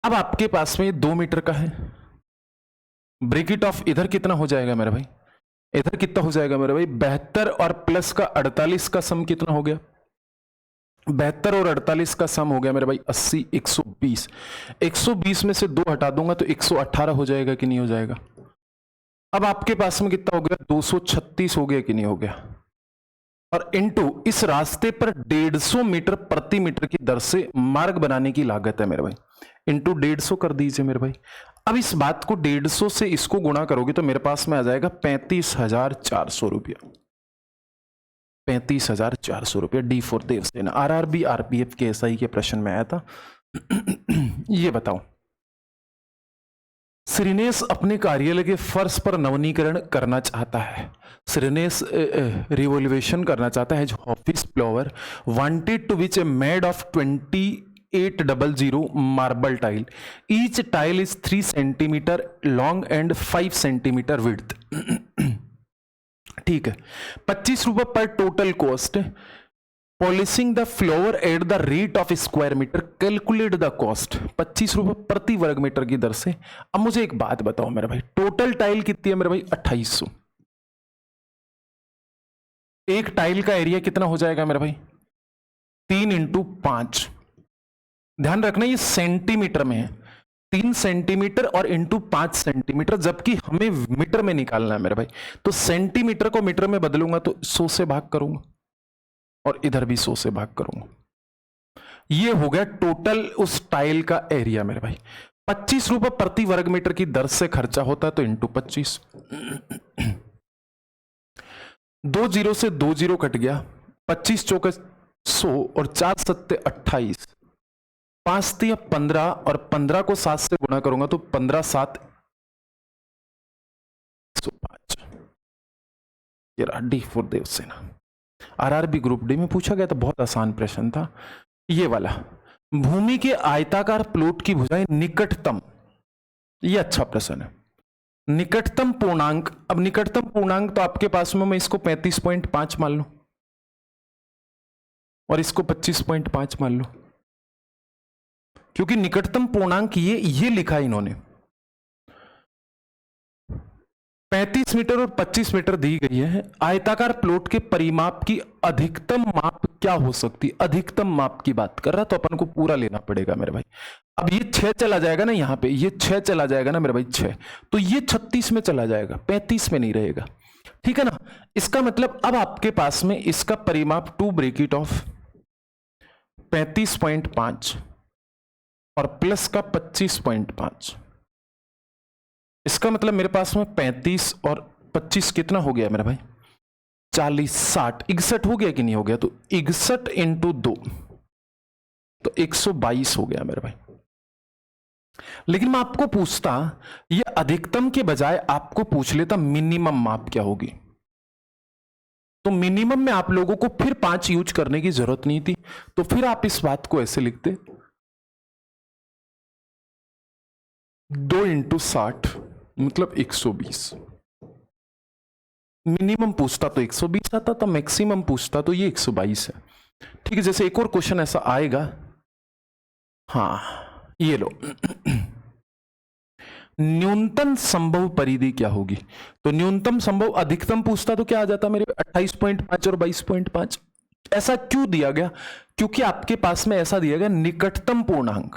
अब आपके पास में 2 मीटर का है, ब्रेकेट ऑफ इधर कितना हो जाएगा मेरे भाई, इधर कितना हो जाएगा मेरे भाई, 72 और प्लस का 48 का सम कितना हो गया, 72 और 48 का सम हो गया मेरे भाई 80, 120, 120 में से 2 हटा दूंगा तो 118 हो जाएगा कि नहीं हो जाएगा। अब आपके पास में कितना हो गया, 236 हो गया कि नहीं हो गया, और इनटू इस रास्ते पर 150 मीटर प्रति मीटर की दर से मार्ग बनाने की लागत है मेरे भाई, इनटू 150 कर दीजिए मेरे भाई। अब इस बात को 150 से इसको गुणा करोगे तो मेरे पास में आ जाएगा 35,400 रुपया, 35,400 रुपया। D for Devsena, RRB RPF के एसआई के प्रश्न में आया था। ये बताओ, श्रीनेश अपने कार्यालय के फर्श पर नवीनीकरण करना चाहता है, श्रीनेश रिवोल्यूशन करना चाहता है, office floor wanted to which a made of 2800 marble tile, each tile is 3 centimetre long and 5 centimetre width. ठीक है, 25 रुपए पर total cost, polishing the floor at the rate of square metre, calculate the cost, 25 रुपए प्रति वर्ग metre की दर से। अब मुझे एक बात बताओ मेरे भाई, टोटल टाइल कितनी है मेरे भाई, 2800, एक टाइल का एरिया कितना हो जाएगा मेरे भाई, 3 × 5, ध्यान रखना ये सेंटीमीटर में है, 3 सेंटीमीटर और इंटू 5 सेंटीमीटर, जबकि हमें मीटर में निकालना है मेरे भाई, तो सेंटीमीटर को मीटर में बदलूंगा तो 100 से भाग करूंगा और इधर भी 100 से भाग करूंगा। ये हो गया टोटल उस टाइल का एरिया मेरे भाई। 25 रुपए प्रति वर्ग मीटर की दर से खर्चा होता है तो इंटू 25, 2 जीरो से 2 जीरो कट गया, 25 चौके 100 और 4 सत्ते 28, 5 तिया 15 और 15 को 7 से गुणा करूंगा तो 15 7 105। ये रहा D for Devsena, RRB group D में पूछा गया था, बहुत आसान प्रश्न था ये वाला। भूमि के आयताकार प्लॉट की भुजाएं निकटतम, ये अच्छा प्रश्न है, निकटतम पूर्णांक। अब निकटतम पूर्णांक तो आपके पास में, मैं इसको 35.5 मान लू और इसको 25.5 मान लू, क्योंकि निकटतम पूर्णांक ये लिखा इन्होंने, 35 मीटर और 25 मीटर दी गई है। आयताकार प्लॉट के परिमाप की अधिकतम माप क्या हो सकती, अधिकतम माप की बात कर रहा, तो अपन को पूरा लेना पड़ेगा मेरे भाई। अब ये 6 चला जाएगा ना, यहां पे ये 6 चला जाएगा ना मेरे भाई, 6, तो ये 36 में चला जाएगा, 35 में नहीं रहेगा, ठीक है ना। इसका मतलब अब आपके पास में इसका परिमाप 2 ब्रैकेट ऑफ 35.5 और प्लस का 25.5, इसका मतलब मेरे पास में 35 और 25 कितना हो गया मेरे भाई, 40, 60, 61 हो गया कि नहीं हो गया, तो 61 × 2 तो 122 हो गया मेरे भाई। लेकिन मैं आपको पूछता, ये अधिकतम के बजाय आपको पूछ लेता मिनिमम माप क्या होगी, तो मिनिमम में आप लोगों को फिर 5 यूज करने की जरूरत नहीं थी, तो फिर आप इस बात को ऐसे लिखते 2 × 60 मतलब 120। मिनिमम पूछता तो 120 आता था, मैक्सिमम पूछता तो ये 122 है, ठीक है। जैसे एक और क्वेश्चन ऐसा आएगा, हाँ ये लो, न्यूनतम संभव परिधि क्या होगी, तो न्यूनतम संभव, अधिकतम पूछता तो क्या आ जाता मेरे 28.5 और 22.5। ऐसा क्यों दिया गया, क्योंकि आपके पास में ऐसा दिया गया निकटतम पूर्णांक,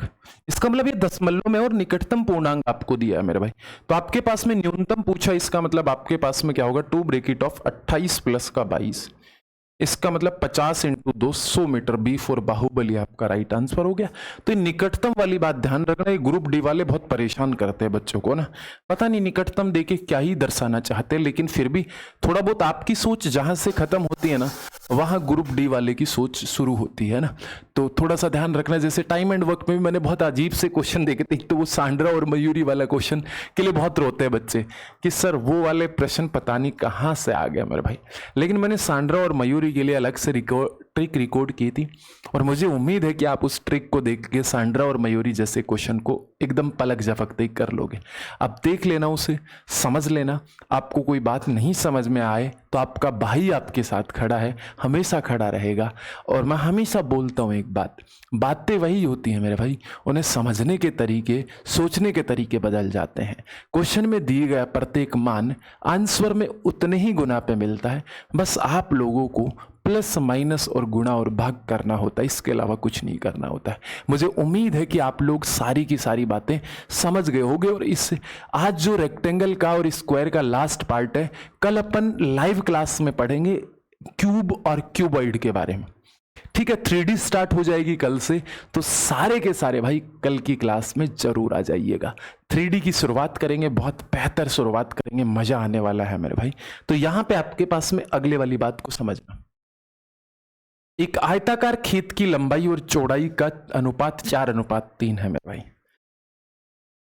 इसका मतलब ये दशमलव में और निकटतम पूर्णांक आपको दिया है मेरे भाई, तो आपके पास में न्यूनतम पूछा, इसका मतलब आपके पास में क्या होगा 2 ब्रैकेट ऑफ 28 प्लस का 22, इसका मतलब 50 × 2 100 मीटर, बी फॉर बाहुबली आपका राइट आंसर हो गया। तो निकटतम वाली बात ध्यान रखना, ये ग्रुप डी वाले बहुत परेशान करते हैं बच्चों को ना, पता नहीं निकटतम देके क्या ही दर्शाना चाहते हैं, लेकिन फिर भी थोड़ा बहुत आपकी सोच जहां से खत्म होती है ना, वहां ग्रुप डी वाले की सोच शुरू होती है ना, तो थोड़ा सा ध्यान रखना। जैसे टाइम एंड वर्क में भी मैंने बहुत अजीब से क्वेश्चन देखे थे, तो वो सांड्रा और मयूरी वाला क्वेश्चन के लिए बहुत रोते हैं बच्चे कि सर वो वाले प्रश्न पता नहीं कहाँ से आ गया मेरे भाई, लेकिन मैंने सांड्रा और मयूरी के लिए अलग से ट्रिक रिकॉर्ड की थी और मुझे उम्मीद है कि आप उस ट्रिक को देख के सांड्रा और मयूरी जैसे क्वेश्चन को एकदम पलक झपकते ही कर लोगे। अब देख लेना, उसे समझ लेना। आपको कोई बात नहीं समझ में आए तो आपका भाई आपके साथ खड़ा है, हमेशा खड़ा रहेगा। और मैं हमेशा बोलता हूँ एक बात, बातें वही होती हैं मेरे भाई, उन्हें समझने के तरीके, सोचने के तरीके बदल जाते हैं। क्वेश्चन में दिए गया प्रत्येक मान आंसर में उतने ही गुना पे मिलता है, बस आप लोगों को प्लस माइनस और गुणा और भाग करना होता है, इसके अलावा कुछ नहीं करना होता है। मुझे उम्मीद है कि आप लोग सारी की सारी बातें समझ गए होंगे। और इस आज जो रेक्टेंगल का और स्क्वायर का लास्ट पार्ट है, कल अपन लाइव क्लास में पढ़ेंगे क्यूब और क्यूबॉइड के बारे में। ठीक है, 3D स्टार्ट हो जाएगी कल से, तो सारे के सारे भाई कल की क्लास में जरूर आ जाइएगा। 3D की शुरुआत करेंगे, बहुत बेहतर शुरुआत करेंगे, मजा आने वाला है मेरे भाई। तो यहां पे आपके पास में अगले वाली बात को समझना, एक आयताकार खेत की लंबाई और चौड़ाई का अनुपात 4:3 है मेरे भाई।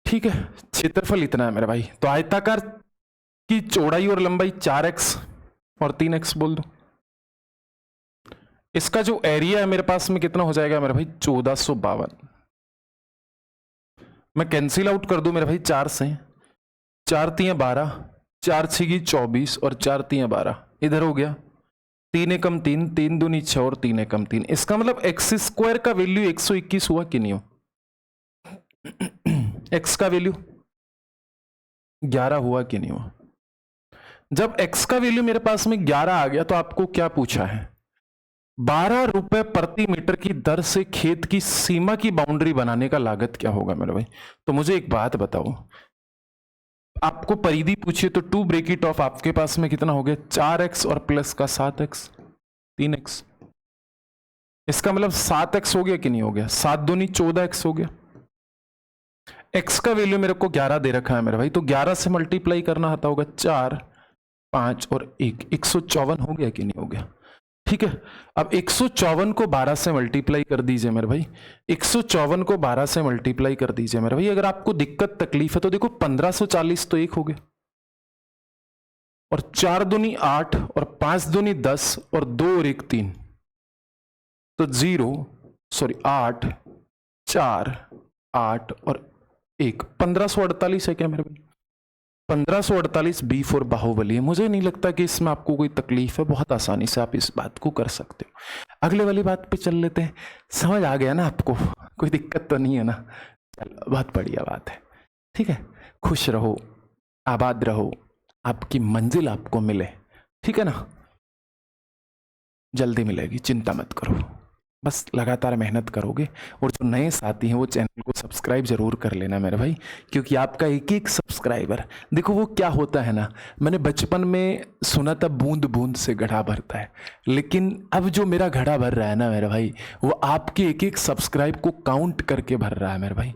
ठीक है, क्षेत्रफल इतना है मेरे भाई, तो आयताकार की चौड़ाई और लंबाई 4x और 3x बोल दो। इसका जो एरिया है मेरे पास में कितना हो जाएगा मेरे भाई, 1452। मैं कैंसिल आउट कर दूं मेरे भाई 4 से, 4 3 12, 4 6 24 और 4 3 12, इधर हो गया 3 एकम 3, 3 दूनी 6 और 3 एकम 3। इसका मतलब एक्स स्क्वायर का वैल्यू 121 हुआ कि नहीं हो? एक्स का वैल्यू 11 हुआ कि नहीं हुआ? जब एक्स का वैल्यू मेरे पास में 11 आ गया तो आपको क्या पूछा है, 12 रुपए प्रति मीटर की दर से खेत की सीमा की बाउंड्री बनाने का लागत क्या होगा मेरे भाई? तो मुझे एक बात बताओ, आपको परिधि पूछिए तो 2 ब्रेकेट ऑफ आपके पास में कितना हो गया, 4x और प्लस का 7x, 3x। इसका मतलब 7x हो गया कि नहीं हो गया? 7 दूनी 14x हो गया। x का वैल्यू मेरे को 11 दे रखा है मेरे भाई, तो 11 से मल्टीप्लाई करना आता होगा 4 5 और 1, 154 हो गया कि नहीं हो गया? ठीक है, अब 154 को 12 से मल्टीप्लाई कर दीजिए मेरे भाई, 154 को 12 से मल्टीप्लाई कर दीजिए मेरे भाई। अगर आपको दिक्कत तकलीफ है तो देखो 1540 तो 1 हो गया, और 4 दूनी 8 और 5 दूनी 10 और 2 और 1 3, तो 8 4 8 और 1, 1548 है क्या मेरे भाई? 1548 बी फॉर बाहुबली है। मुझे नहीं लगता कि इसमें आपको कोई तकलीफ है, बहुत आसानी से आप इस बात को कर सकते हो। अगले वाली बात पे चल लेते हैं, समझ आ गया ना आपको? कोई दिक्कत तो नहीं है ना? चलो, बहुत बढ़िया बात है। ठीक है, खुश रहो, आबाद रहो, आपकी मंजिल आपको मिले। ठीक है ना? जल्दी मिलेगी, चिंता मत करो, बस लगातार मेहनत करोगे। और जो नए साथी हैं वो चैनल को सब्सक्राइब जरूर कर लेना मेरे भाई, क्योंकि आपका एक एक सब्सक्राइबर, देखो वो क्या होता है ना, मैंने बचपन में सुना था बूंद बूंद से घड़ा भरता है, लेकिन अब जो मेरा घड़ा भर रहा है ना मेरे भाई, वो आपके एक एक सब्सक्राइब को काउंट करके भर रहा है मेरे भाई।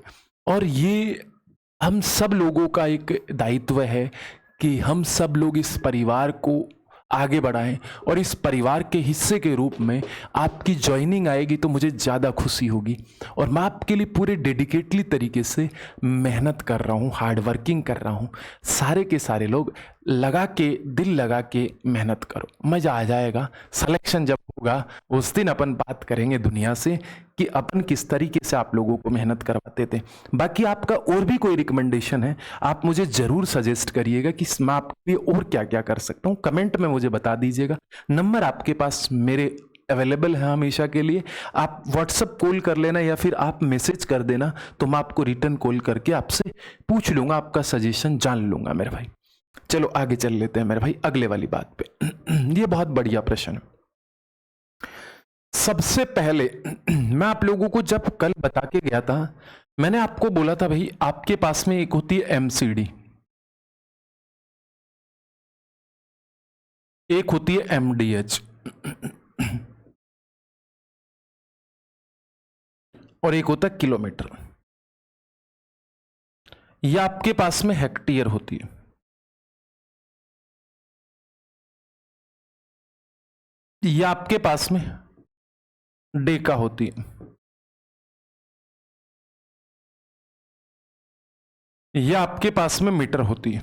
और ये हम सब लोगों का एक दायित्व है कि हम सब लोग इस परिवार को आगे बढ़ाएं, और इस परिवार के हिस्से के रूप में आपकी ज्वाइनिंग आएगी तो मुझे ज़्यादा खुशी होगी। और मैं आपके लिए पूरे डेडिकेटली तरीके से मेहनत कर रहा हूँ, हार्ड वर्किंग कर रहा हूँ। सारे के सारे लोग लगा के, दिल लगा के मेहनत करो, मज़ा आ जाएगा। सिलेक्शन जब होगा उस दिन अपन बात करेंगे दुनिया से कि अपन किस तरीके से आप लोगों को मेहनत करवाते थे। बाकी आपका और भी कोई रिकमेंडेशन है, आप मुझे ज़रूर सजेस्ट करिएगा कि मैं आपके लिए और क्या क्या कर सकता हूँ, कमेंट में मुझे बता दीजिएगा। नंबर आपके पास मेरे अवेलेबल है हमेशा के लिए, आप व्हाट्सअप कॉल कर लेना या फिर आप मैसेज कर देना, तो मैं आपको रिटर्न कॉल करके आपसे पूछ लूँगा, आपका सजेशन जान लूँगा मेरे भाई। चलो आगे चल लेते हैं मेरे भाई अगले वाली बात पे। ये बहुत बढ़िया प्रश्न है। सबसे पहले मैं आप लोगों को जब कल बता के गया था, मैंने आपको बोला था भाई आपके पास में एक होती है एमसीडी, एक होती है एमडीएच, और एक होता है किलोमीटर। यह आपके पास में हेक्टेयर होती है, यह आपके पास में डेका होती है, यह आपके पास में मीटर होती है,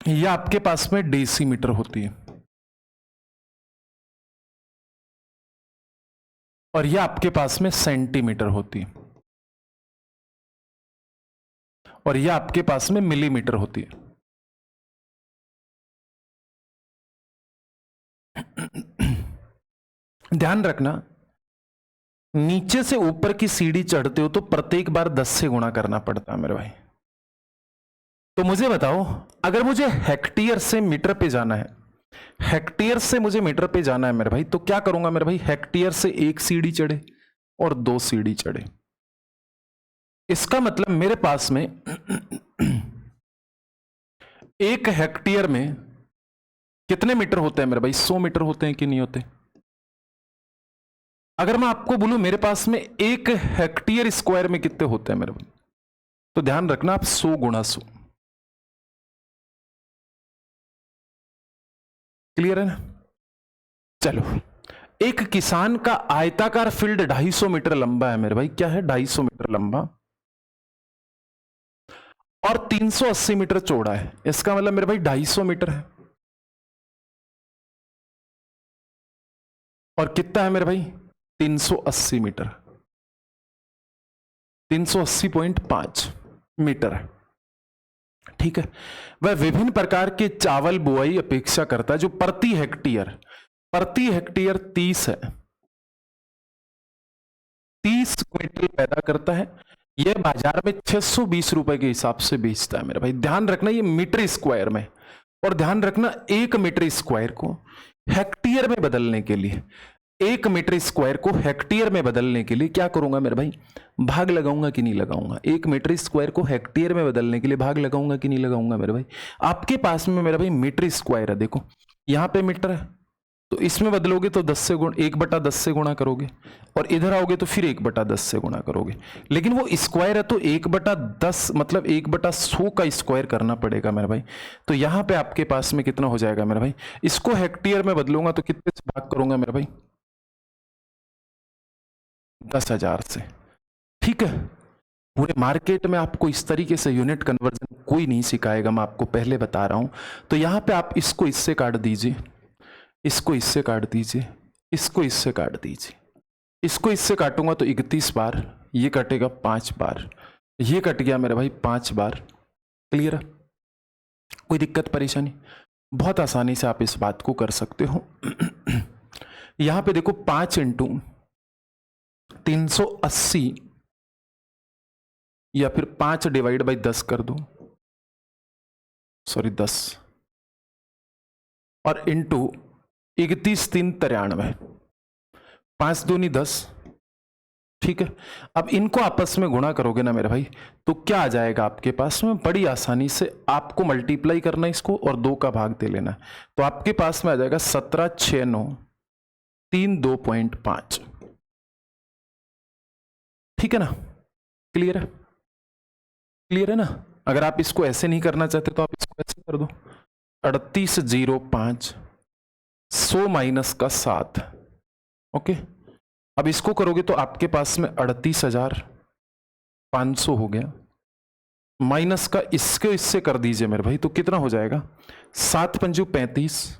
यह आपके पास में डेसीमीटर होती है, और यह आपके पास में सेंटीमीटर होती है, और यह आपके पास में मिलीमीटर होती है। ध्यान रखना, नीचे से ऊपर की सीढ़ी चढ़ते हो तो प्रत्येक बार 10 से गुणा करना पड़ता है मेरे भाई। तो मुझे बताओ, अगर मुझे हेक्टेयर से मीटर पे जाना है, हेक्टेयर से मुझे मीटर पे जाना है मेरे भाई, तो क्या करूंगा मेरे भाई, हेक्टेयर से एक सीढ़ी चढ़े और 2 सीढ़ी चढ़े। इसका मतलब मेरे पास में एक हेक्टेयर में कितने मीटर होते हैं मेरे भाई, 100 मीटर होते हैं कि नहीं होते। अगर मैं आपको बोलूं मेरे पास में एक हेक्टेयर स्क्वायर में कितने होते हैं मेरे भाई, तो ध्यान रखना आप 100 गुणा 100। क्लियर है ना। चलो, एक किसान का आयताकार फील्ड 250 मीटर लंबा है मेरे भाई। क्या है, 250 मीटर लंबा और 380 मीटर चौड़ा है। इसका मतलब मेरे भाई 250 मीटर है, और कितना है मेरे भाई, 380 मीटर, 380.5 मीटर है। ठीक है। वह विभिन्न प्रकार के चावल बुआई अपेक्षा करता है, जो प्रति हेक्टेयर 30 है, 30 क्विंटल पैदा करता है। यह बाजार में 620 रुपए के हिसाब से बेचता है मेरे भाई। ध्यान रखना ये मीटर स्क्वायर में, और ध्यान रखना 1 मीटर स्क्वायर को हेक्टेयर में बदलने के लिए, 1 मीटर स्क्वायर को हेक्टेयर में बदलने के लिए क्या करूंगा मेरे भाई, भाग लगाऊंगा कि नहीं लगाऊंगा। 1 मीटर स्क्वायर को हेक्टेयर में बदलने के लिए भाग लगाऊंगा कि नहीं लगाऊंगा मेरे भाई। आपके पास में मेरा भाई मीटर स्क्वायर है, देखो यहां पे मीटर है, तो इसमें बदलोगे तो 10 से गुणा 1/10 से गुणा करोगे, और इधर आओगे तो फिर 1/10 से गुणा करोगे। लेकिन वो स्क्वायर है तो 1/10 मतलब 1/100 का स्क्वायर करना पड़ेगा मेरे भाई। तो यहां पे आपके पास में कितना हो जाएगा मेरे भाई, इसको हेक्टेयर में बदलूंगा तो कितने से भाग करूंगा मेरे भाई, 10,000 से। ठीक है। पूरे मार्केट में आपको इस तरीके से यूनिट कन्वर्जन कोई नहीं सिखाएगा, मैं आपको पहले बता रहा हूं। तो यहां पे आप इसको इससे काट दीजिए, इसको इससे काट दीजिए, इसको इससे काट दीजिए, इसको इससे काटूंगा तो 31 बार, ये कटेगा 5 बार, ये कट गया मेरे भाई 5 बार। क्लियर है, कोई दिक्कत परेशानी, बहुत आसानी से आप इस बात को कर सकते हो। यहां पे देखो 5 इंटू 380 या फिर 5 डिवाइड बाई 10 कर दो, सॉरी 10, और इंटू 31×3 = 93, 5 दूनी 10। ठीक है। अब इनको आपस में गुणा करोगे ना मेरे भाई, तो क्या आ जाएगा आपके पास में, बड़ी आसानी से आपको मल्टीप्लाई करना है इसको और 2 का भाग दे लेना है। तो आपके पास में आ जाएगा 17,693 2.5। ठीक है ना, क्लियर है, क्लियर है ना। अगर आप इसको ऐसे नहीं करना चाहते तो आप इसको ऐसे कर दो, 3805 100 माइनस का 7। ओके, अब इसको करोगे तो आपके पास में 38,500 हो गया, माइनस का इसके इससे कर दीजिए मेरे भाई, तो कितना हो जाएगा, 7 पंजू 35,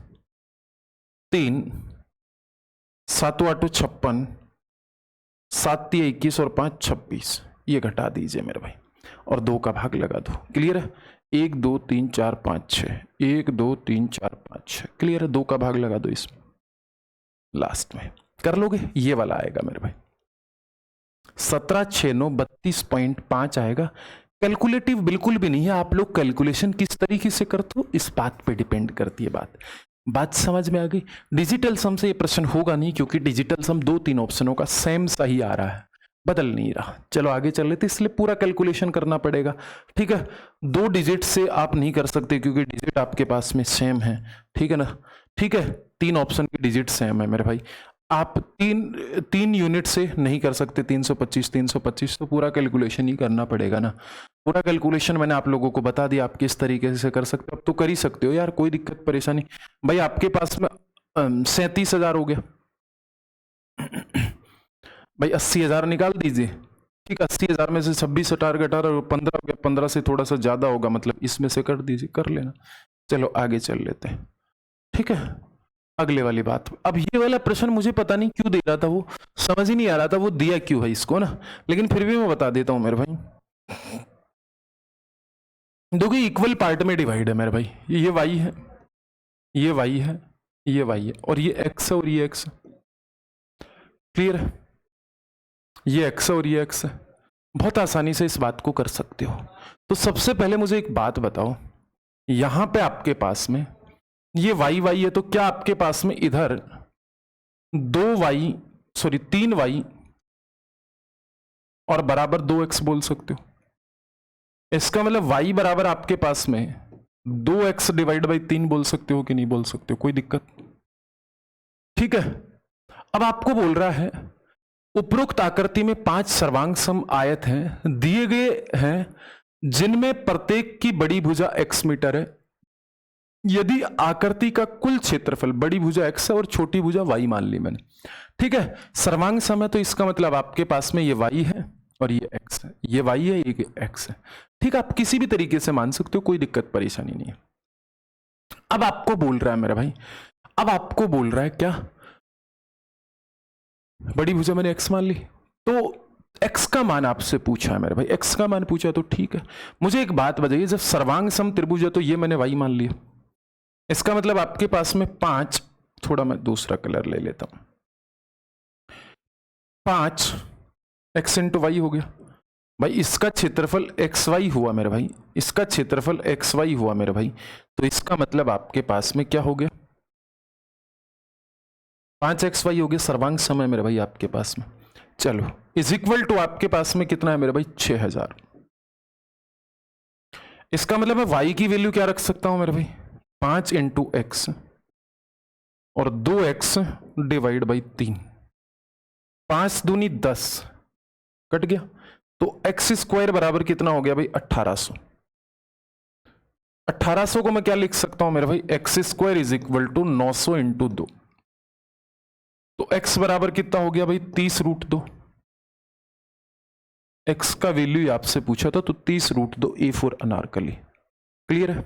3 7 8 56, 7 3 21 और 5 26, ये घटा दीजिए मेरे भाई और 2 का भाग लगा दो। क्लियर है, 1 2 3 4 5 6, 1 2 3 4 5 6। क्लियर है, 2 का भाग लगा दो इसमें, लास्ट में कर लोगे, ये वाला आएगा मेरे भाई 17,632.5 आएगा। कैलकुलेटिव बिल्कुल भी नहीं है, आप लोग कैलकुलेशन किस तरीके से करते हो इस बात पे डिपेंड करती है। बात समझ में आ गई। डिजिटल सम से ये प्रश्न होगा नहीं, क्योंकि डिजिटल सम 2-3 ऑप्शनों का सेम सही आ रहा है, बदल नहीं रहा। चलो आगे चल लेते, इसलिए पूरा कैलकुलेशन करना पड़ेगा। ठीक है, 2 डिजिट से आप नहीं कर सकते क्योंकि डिजिट आपके पास में सेम है। ठीक है ना, ठीक है, 3 ऑप्शन के डिजिट सेम है मेरे भाई। आप तीन यूनिट से नहीं कर सकते, 325 तो पूरा कैलकुलेशन ही करना पड़ेगा ना। पूरा कैलकुलेशन मैंने आप लोगों को बता दिया, आप किस तरीके से कर सकते हो, अब तो कर ही सकते हो यार, कोई दिक्कत परेशानी। भाई आपके पास में 37,000 हो गया भाई, 80,000 निकाल दीजिए। ठीक है, 80,000 में से 26 टारगेट आ रहा है, 15 हो गया, 15 से थोड़ा सा ज्यादा होगा, मतलब इसमें से कर दीजिए, कर लेना। चलो आगे चल लेते हैं। ठीक है, अगले वाली बात, अब ये वाला प्रश्न मुझे पता नहीं क्यों दे रहा था, वो समझ ही नहीं आ रहा था वो दिया क्यों है इसको ना, लेकिन फिर भी मैं बता देता हूं मेरे भाई। देखो इक्वल पार्ट में डिवाइड है मेरे भाई, ये y है, ये y है, ये y है, और ये x है और ये x है। क्लियर है? ये x है और ये x है। बहुत आसानी से इस बात को कर सकते हो। तो सबसे पहले मुझे एक बात बताओ, यहां पे आपके पास में ये y है, तो क्या आपके पास में इधर 3y और बराबर 2x बोल सकते हो? इसका मतलब y बराबर आपके पास में 2x डिवाइड बाई 3 बोल सकते हो कि नहीं बोल सकते हो? कोई दिक्कत? ठीक है। अब आपको बोल रहा है उपरोक्त आकृति में 5 सर्वांग सम आयत हैं दिए गए हैं, जिनमें प्रत्येक की बड़ी भुजा x मीटर है। यदि आकृति का कुल क्षेत्रफल, बड़ी भुजा x है और छोटी भुजा y मान ली मैंने, ठीक है, सर्वांग सम है, तो इसका मतलब आपके पास में ये y है और ये x है, ये y है, ये x है। ठीक है, आप किसी भी तरीके से मान सकते हो, कोई दिक्कत परेशानी नहीं है। अब आपको बोल रहा है मेरा भाई, अब आपको बोल रहा है क्या, बड़ी भुजा मैंने x मान ली, तो x का मान आपसे पूछा है मेरे भाई, x का मान पूछा तो ठीक है। मुझे एक बात बताइए, जब सर्वांग सम त्रिभुज है तो ये मैंने y मान लिया, इसका मतलब आपके पास में 5, थोड़ा मैं दूसरा कलर ले लेता हूं, 5 x इंटू वाई हो गया भाई, इसका क्षेत्रफल xy हुआ मेरे भाई, इसका क्षेत्रफल xy हुआ मेरे भाई, तो इसका मतलब आपके पास में क्या हो गया, 5xy हो गया, सर्वांग सम है मेरे भाई आपके पास में। चलो इज इक्वल टू आपके पास में कितना है मेरे भाई, 6000। इसका मतलब मैं y की वैल्यू क्या रख सकता हूं मेरे भाई, 5 इंटू एक्स और 2x डिवाइड बाई 3, 5 दूनी 10 कट गया, तो एक्स स्क्वायर बराबर कितना हो गया भाई, 1800। 1800 को मैं क्या लिख सकता हूं मेरे भाई, X square is equal to 900 into 2, तो x बराबर कितना हो गया भाई, 30√2। x का वैल्यू आपसे पूछा था, तो 30√2 A फॉर अनारकली। क्लियर है?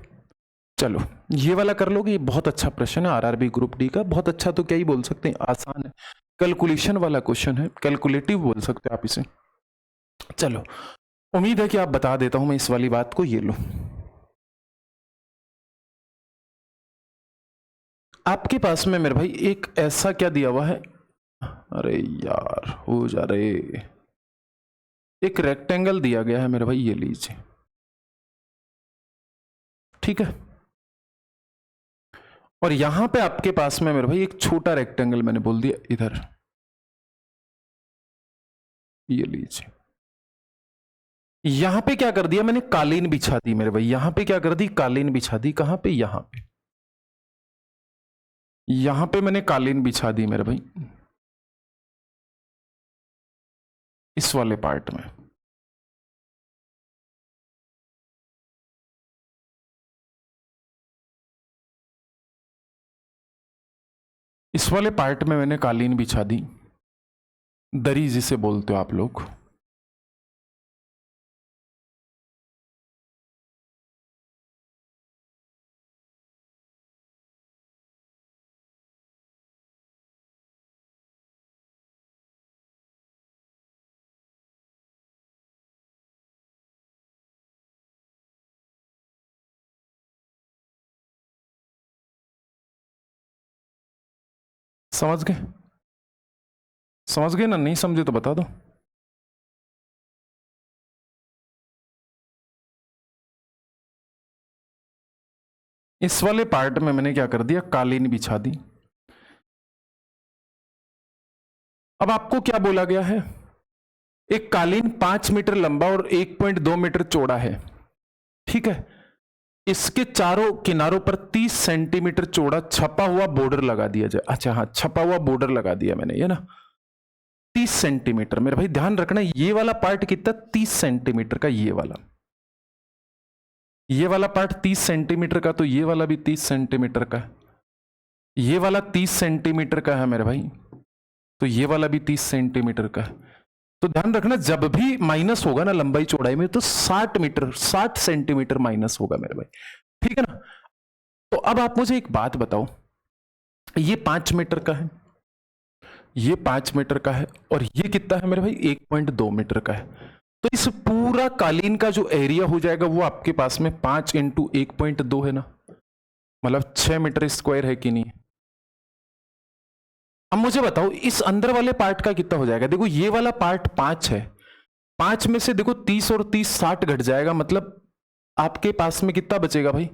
चलो ये वाला कर लोगे, ये बहुत अच्छा प्रश्न है आरआरबी ग्रुप डी का, बहुत अच्छा तो क्या ही बोल सकते हैं, आसान है, कैलकुलेशन वाला क्वेश्चन है, कैलकुलेटिव बोल सकते हैं आप इसे। चलो उम्मीद है कि आप बता देता हूं मैं इस वाली बात को, ये लो आपके पास में मेरे भाई एक ऐसा क्या दिया हुआ है, अरे यार हो जा रहे, एक रेक्टेंगल दिया गया है मेरे भाई, ये लीजिए, ठीक है, और यहां पे आपके पास में मेरे भाई एक छोटा रेक्टेंगल मैंने बोल दिया इधर, ये लीजिए, यहां पे क्या कर दिया मैंने, कालीन बिछा दी मेरे भाई, यहां पे क्या कर दी, कालीन बिछा दी, कहां पे, यहां पे, यहां पे मैंने कालीन बिछा दी मेरे भाई, इस वाले पार्ट में, इस वाले पार्ट में मैंने कालीन बिछा दी, दरी जिसे बोलते हो आप लोग। समझ गए? समझ गए ना? नहीं समझे तो बता दो। इस वाले पार्ट में मैंने क्या कर दिया, कालीन बिछा दी। अब आपको क्या बोला गया है, एक कालीन 5 मीटर लंबा और 1.2 मीटर चौड़ा है, ठीक है, इसके चारों किनारों पर 30 सेंटीमीटर चौड़ा छपा हुआ बॉर्डर लगा दिया जाए। अच्छा हाँ, छपा हुआ बॉर्डर लगा दिया मैंने, ये ना 30 सेंटीमीटर, मेरे भाई ध्यान रखना ये वाला पार्ट कितना, 30 सेंटीमीटर का, ये वाला पार्ट 30 सेंटीमीटर का, तो ये वाला भी 30 सेंटीमीटर का है, ये वाला 30 सेंटीमीटर का है मेरे भाई, तो ये वाला भी 30 सेंटीमीटर का है। तो ध्यान रखना जब भी माइनस होगा ना लंबाई चौड़ाई में, तो 60 सेंटीमीटर माइनस होगा मेरे भाई, ठीक है ना। तो अब आप मुझे एक बात बताओ, ये 5 मीटर का है, ये 5 मीटर का है, और ये कितना है मेरे भाई 1.2 मीटर का है। तो इस पूरा कालीन का जो एरिया हो जाएगा वो आपके पास में 5 इंटू 1.2 है ना, मतलब 6 मीटर स्क्वायर है कि नहीं। अब मुझे बताओ इस अंदर वाले पार्ट का कितना हो जाएगा। देखो ये वाला पार्ट 5 है, 5 में से देखो 30 और 30 60 घट जाएगा, मतलब आपके पास में कितना बचेगा भाई,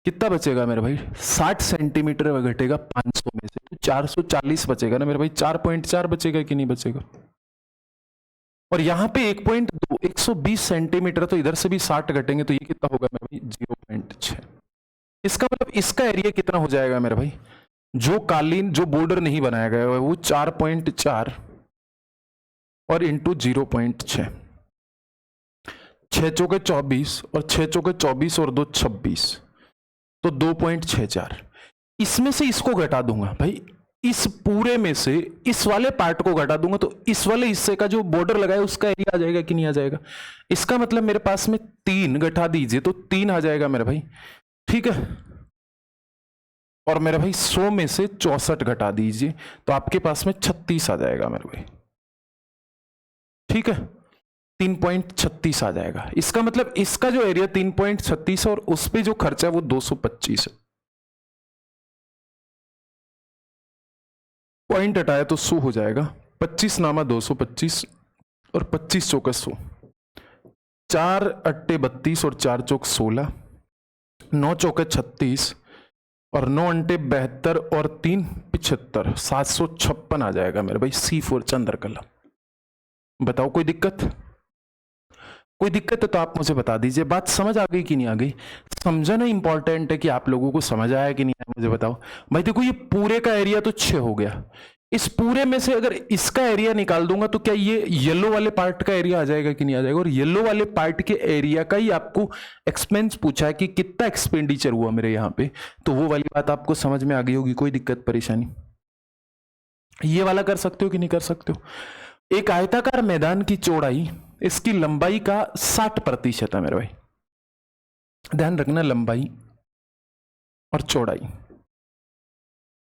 कितना बचेगा मेरे भाई 60 सेंटीमीटर घटेगा 500 में से, तो 440 बचेगा ना मेरे भाई, 4.4 बचेगा कि नहीं बचेगा। और यहां पे 1.2 120 सेंटीमीटर, तो इधर से भी 60 घटेंगे, तो ये कितना होगा मेरे भाई 0.6। इसका मतलब इसका एरिया कितना हो जाएगा मेरे भाई, जो कालीन जो बॉर्डर नहीं बनाया गया है वो 4.4 और इंटू 0.6, 6 चौके 24 और 6 चौके 24 और 2 26, तो 2.64। इसमें से इसको घटा दूंगा भाई, इस पूरे में से इस वाले पार्ट को घटा दूंगा, तो इस वाले हिस्से का जो बॉर्डर लगा है उसका एरिया आ जाएगा कि नहीं आ जाएगा। इसका मतलब मेरे पास में 3 घटा दीजिए तो 3 आ जाएगा मेरे भाई, ठीक है। और मेरे भाई 100 में से 64 घटा दीजिए तो आपके पास में 36 आ जाएगा मेरे भाई, ठीक है, 3.36 आ जाएगा। इसका मतलब इसका जो एरिया 3.36 है और उस पे जो खर्चा है वो 225 है। पॉइंट हटाया तो 100 हो जाएगा, 25 नामा 225 और 25 चौका 100, 4 अट्टे 32 और 4 चौक 16, 9 चौके 36 और 9 अंटे 72 और 3 75, 756 आ जाएगा मेरे भाई C4 चंद्रकला। बताओ कोई दिक्कत, कोई दिक्कत है तो आप मुझे बता दीजिए। बात समझ आ गई कि नहीं आ गई, समझना इंपॉर्टेंट है कि आप लोगों को समझ आया कि नहीं आया, मुझे बताओ भाई। देखो ये पूरे का एरिया तो 6 हो गया, इस पूरे में से अगर इसका एरिया निकाल दूंगा तो क्या ये येलो वाले पार्ट का एरिया आ जाएगा कि नहीं आ जाएगा। और येलो वाले पार्ट के एरिया का ही आपको एक्सपेंस पूछा है कि कितना एक्सपेंडिचर हुआ मेरे यहाँ पे, तो वो वाली बात आपको समझ में आ गई होगी। कोई दिक्कत परेशानी, ये वाला कर सकते हो कि नहीं कर सकते हो। एक आयताकार मैदान की चौड़ाई इसकी लंबाई का 60% है मेरे भाई, ध्यान रखना लंबाई और चौड़ाई।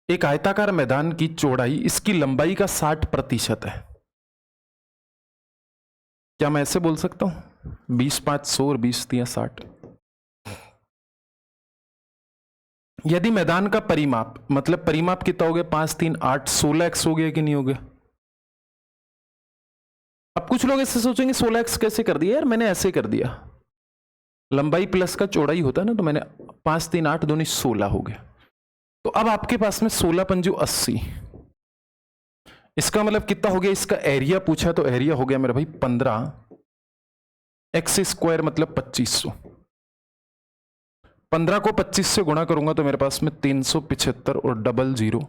एक आयताकार मैदान की चौड़ाई इसकी लंबाई का 60% है। क्या मैं ऐसे बोल सकता हूं 20 5 100 और 20 3 60। यदि मैदान का परिमाप, मतलब परिमाप कितना हो गया 5 3 8 16x हो गया कि नहीं हो गया। अब कुछ लोग ऐसे सोचेंगे 16x कैसे कर दिया यार, मैंने ऐसे कर दिया, लंबाई प्लस का चौड़ाई होता है ना, तो मैंने 5 3 8 2 16 हो गया। तो अब आपके पास में 16 पंजू 80, इसका मतलब कितना हो गया, इसका एरिया पूछा तो एरिया हो गया मेरा भाई 15 एक्स स्क्वायर मतलब 2500। 15 को 25 से गुणा करूंगा तो मेरे पास में 375 और 00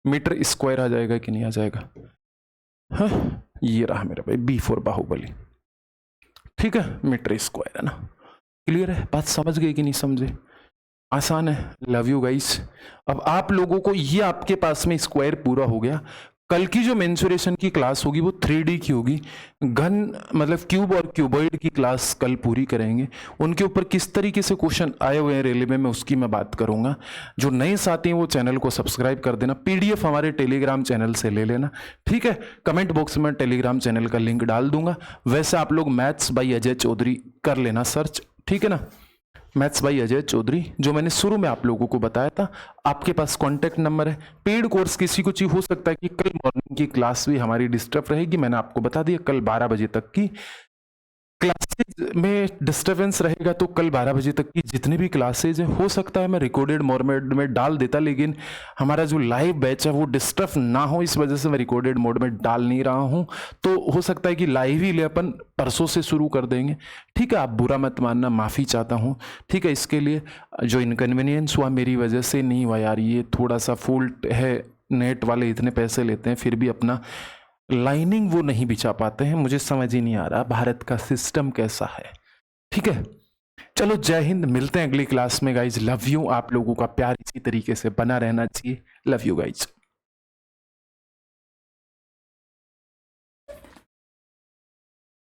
मीटर स्क्वायर आ जाएगा कि नहीं आ जाएगा। हाँ ये रहा मेरा भाई B4 बाहुबली, ठीक है, मीटर स्क्वायर है ना। क्लियर है, बात समझ गए कि नहीं समझे, आसान है। Love you guys. अब आप लोगों को ये आपके पास में स्क्वायर पूरा हो गया। कल की जो मेंसुरेशन की क्लास होगी वो 3D की होगी, घन मतलब क्यूब और क्यूबॉइड की क्लास कल पूरी करेंगे। उनके ऊपर किस तरीके से क्वेश्चन आए हुए हैं रेलवे में उसकी मैं बात करूंगा। जो नए साथी हैं वो चैनल को सब्सक्राइब कर देना, PDF हमारे टेलीग्राम चैनल से ले लेना, ठीक है। कमेंट बॉक्स में टेलीग्राम चैनल का लिंक डाल दूंगा। वैसे आप लोग मैथ्स बाय अजय चौधरी कर लेना सर्च, ठीक है ना, मैथ्स बाय अजय चौधरी, जो मैंने शुरू में आप लोगों को बताया था। आपके पास कॉन्टैक्ट नंबर है। पेड कोर्स किसी को चाहिए, हो सकता है कि कल मॉर्निंग की क्लास भी हमारी डिस्टर्ब रहेगी, मैंने आपको बता दिया कल 12 बजे तक की क्लासेज में डिस्टर्बेंस रहेगा। तो कल 12 बजे तक की जितनी भी क्लासेज है हो सकता है मैं रिकॉर्डेड मोड में डाल देता, लेकिन हमारा जो लाइव बैच है वो डिस्टर्ब ना हो, इस वजह से मैं रिकॉर्डेड मोड में डाल नहीं रहा हूं। तो हो सकता है कि लाइव ही ले अपन परसों से शुरू कर देंगे, ठीक है। आप बुरा मत मानना, माफ़ी चाहता हूँ, ठीक है। इसके लिए जो इनकन्वीनियंस हुआ मेरी वजह से नहीं हुआ यार, ये थोड़ा सा फॉल्ट है, नेट वाले इतने पैसे लेते हैं फिर भी अपना लाइनिंग वो नहीं बिछा पाते हैं। मुझे समझ ही नहीं आ रहा भारत का सिस्टम कैसा है, ठीक है। चलो जय हिंद, मिलते हैं अगली क्लास में गाइज। लव यू, आप लोगों का प्यार इसी तरीके से बना रहना चाहिए। Love you guys.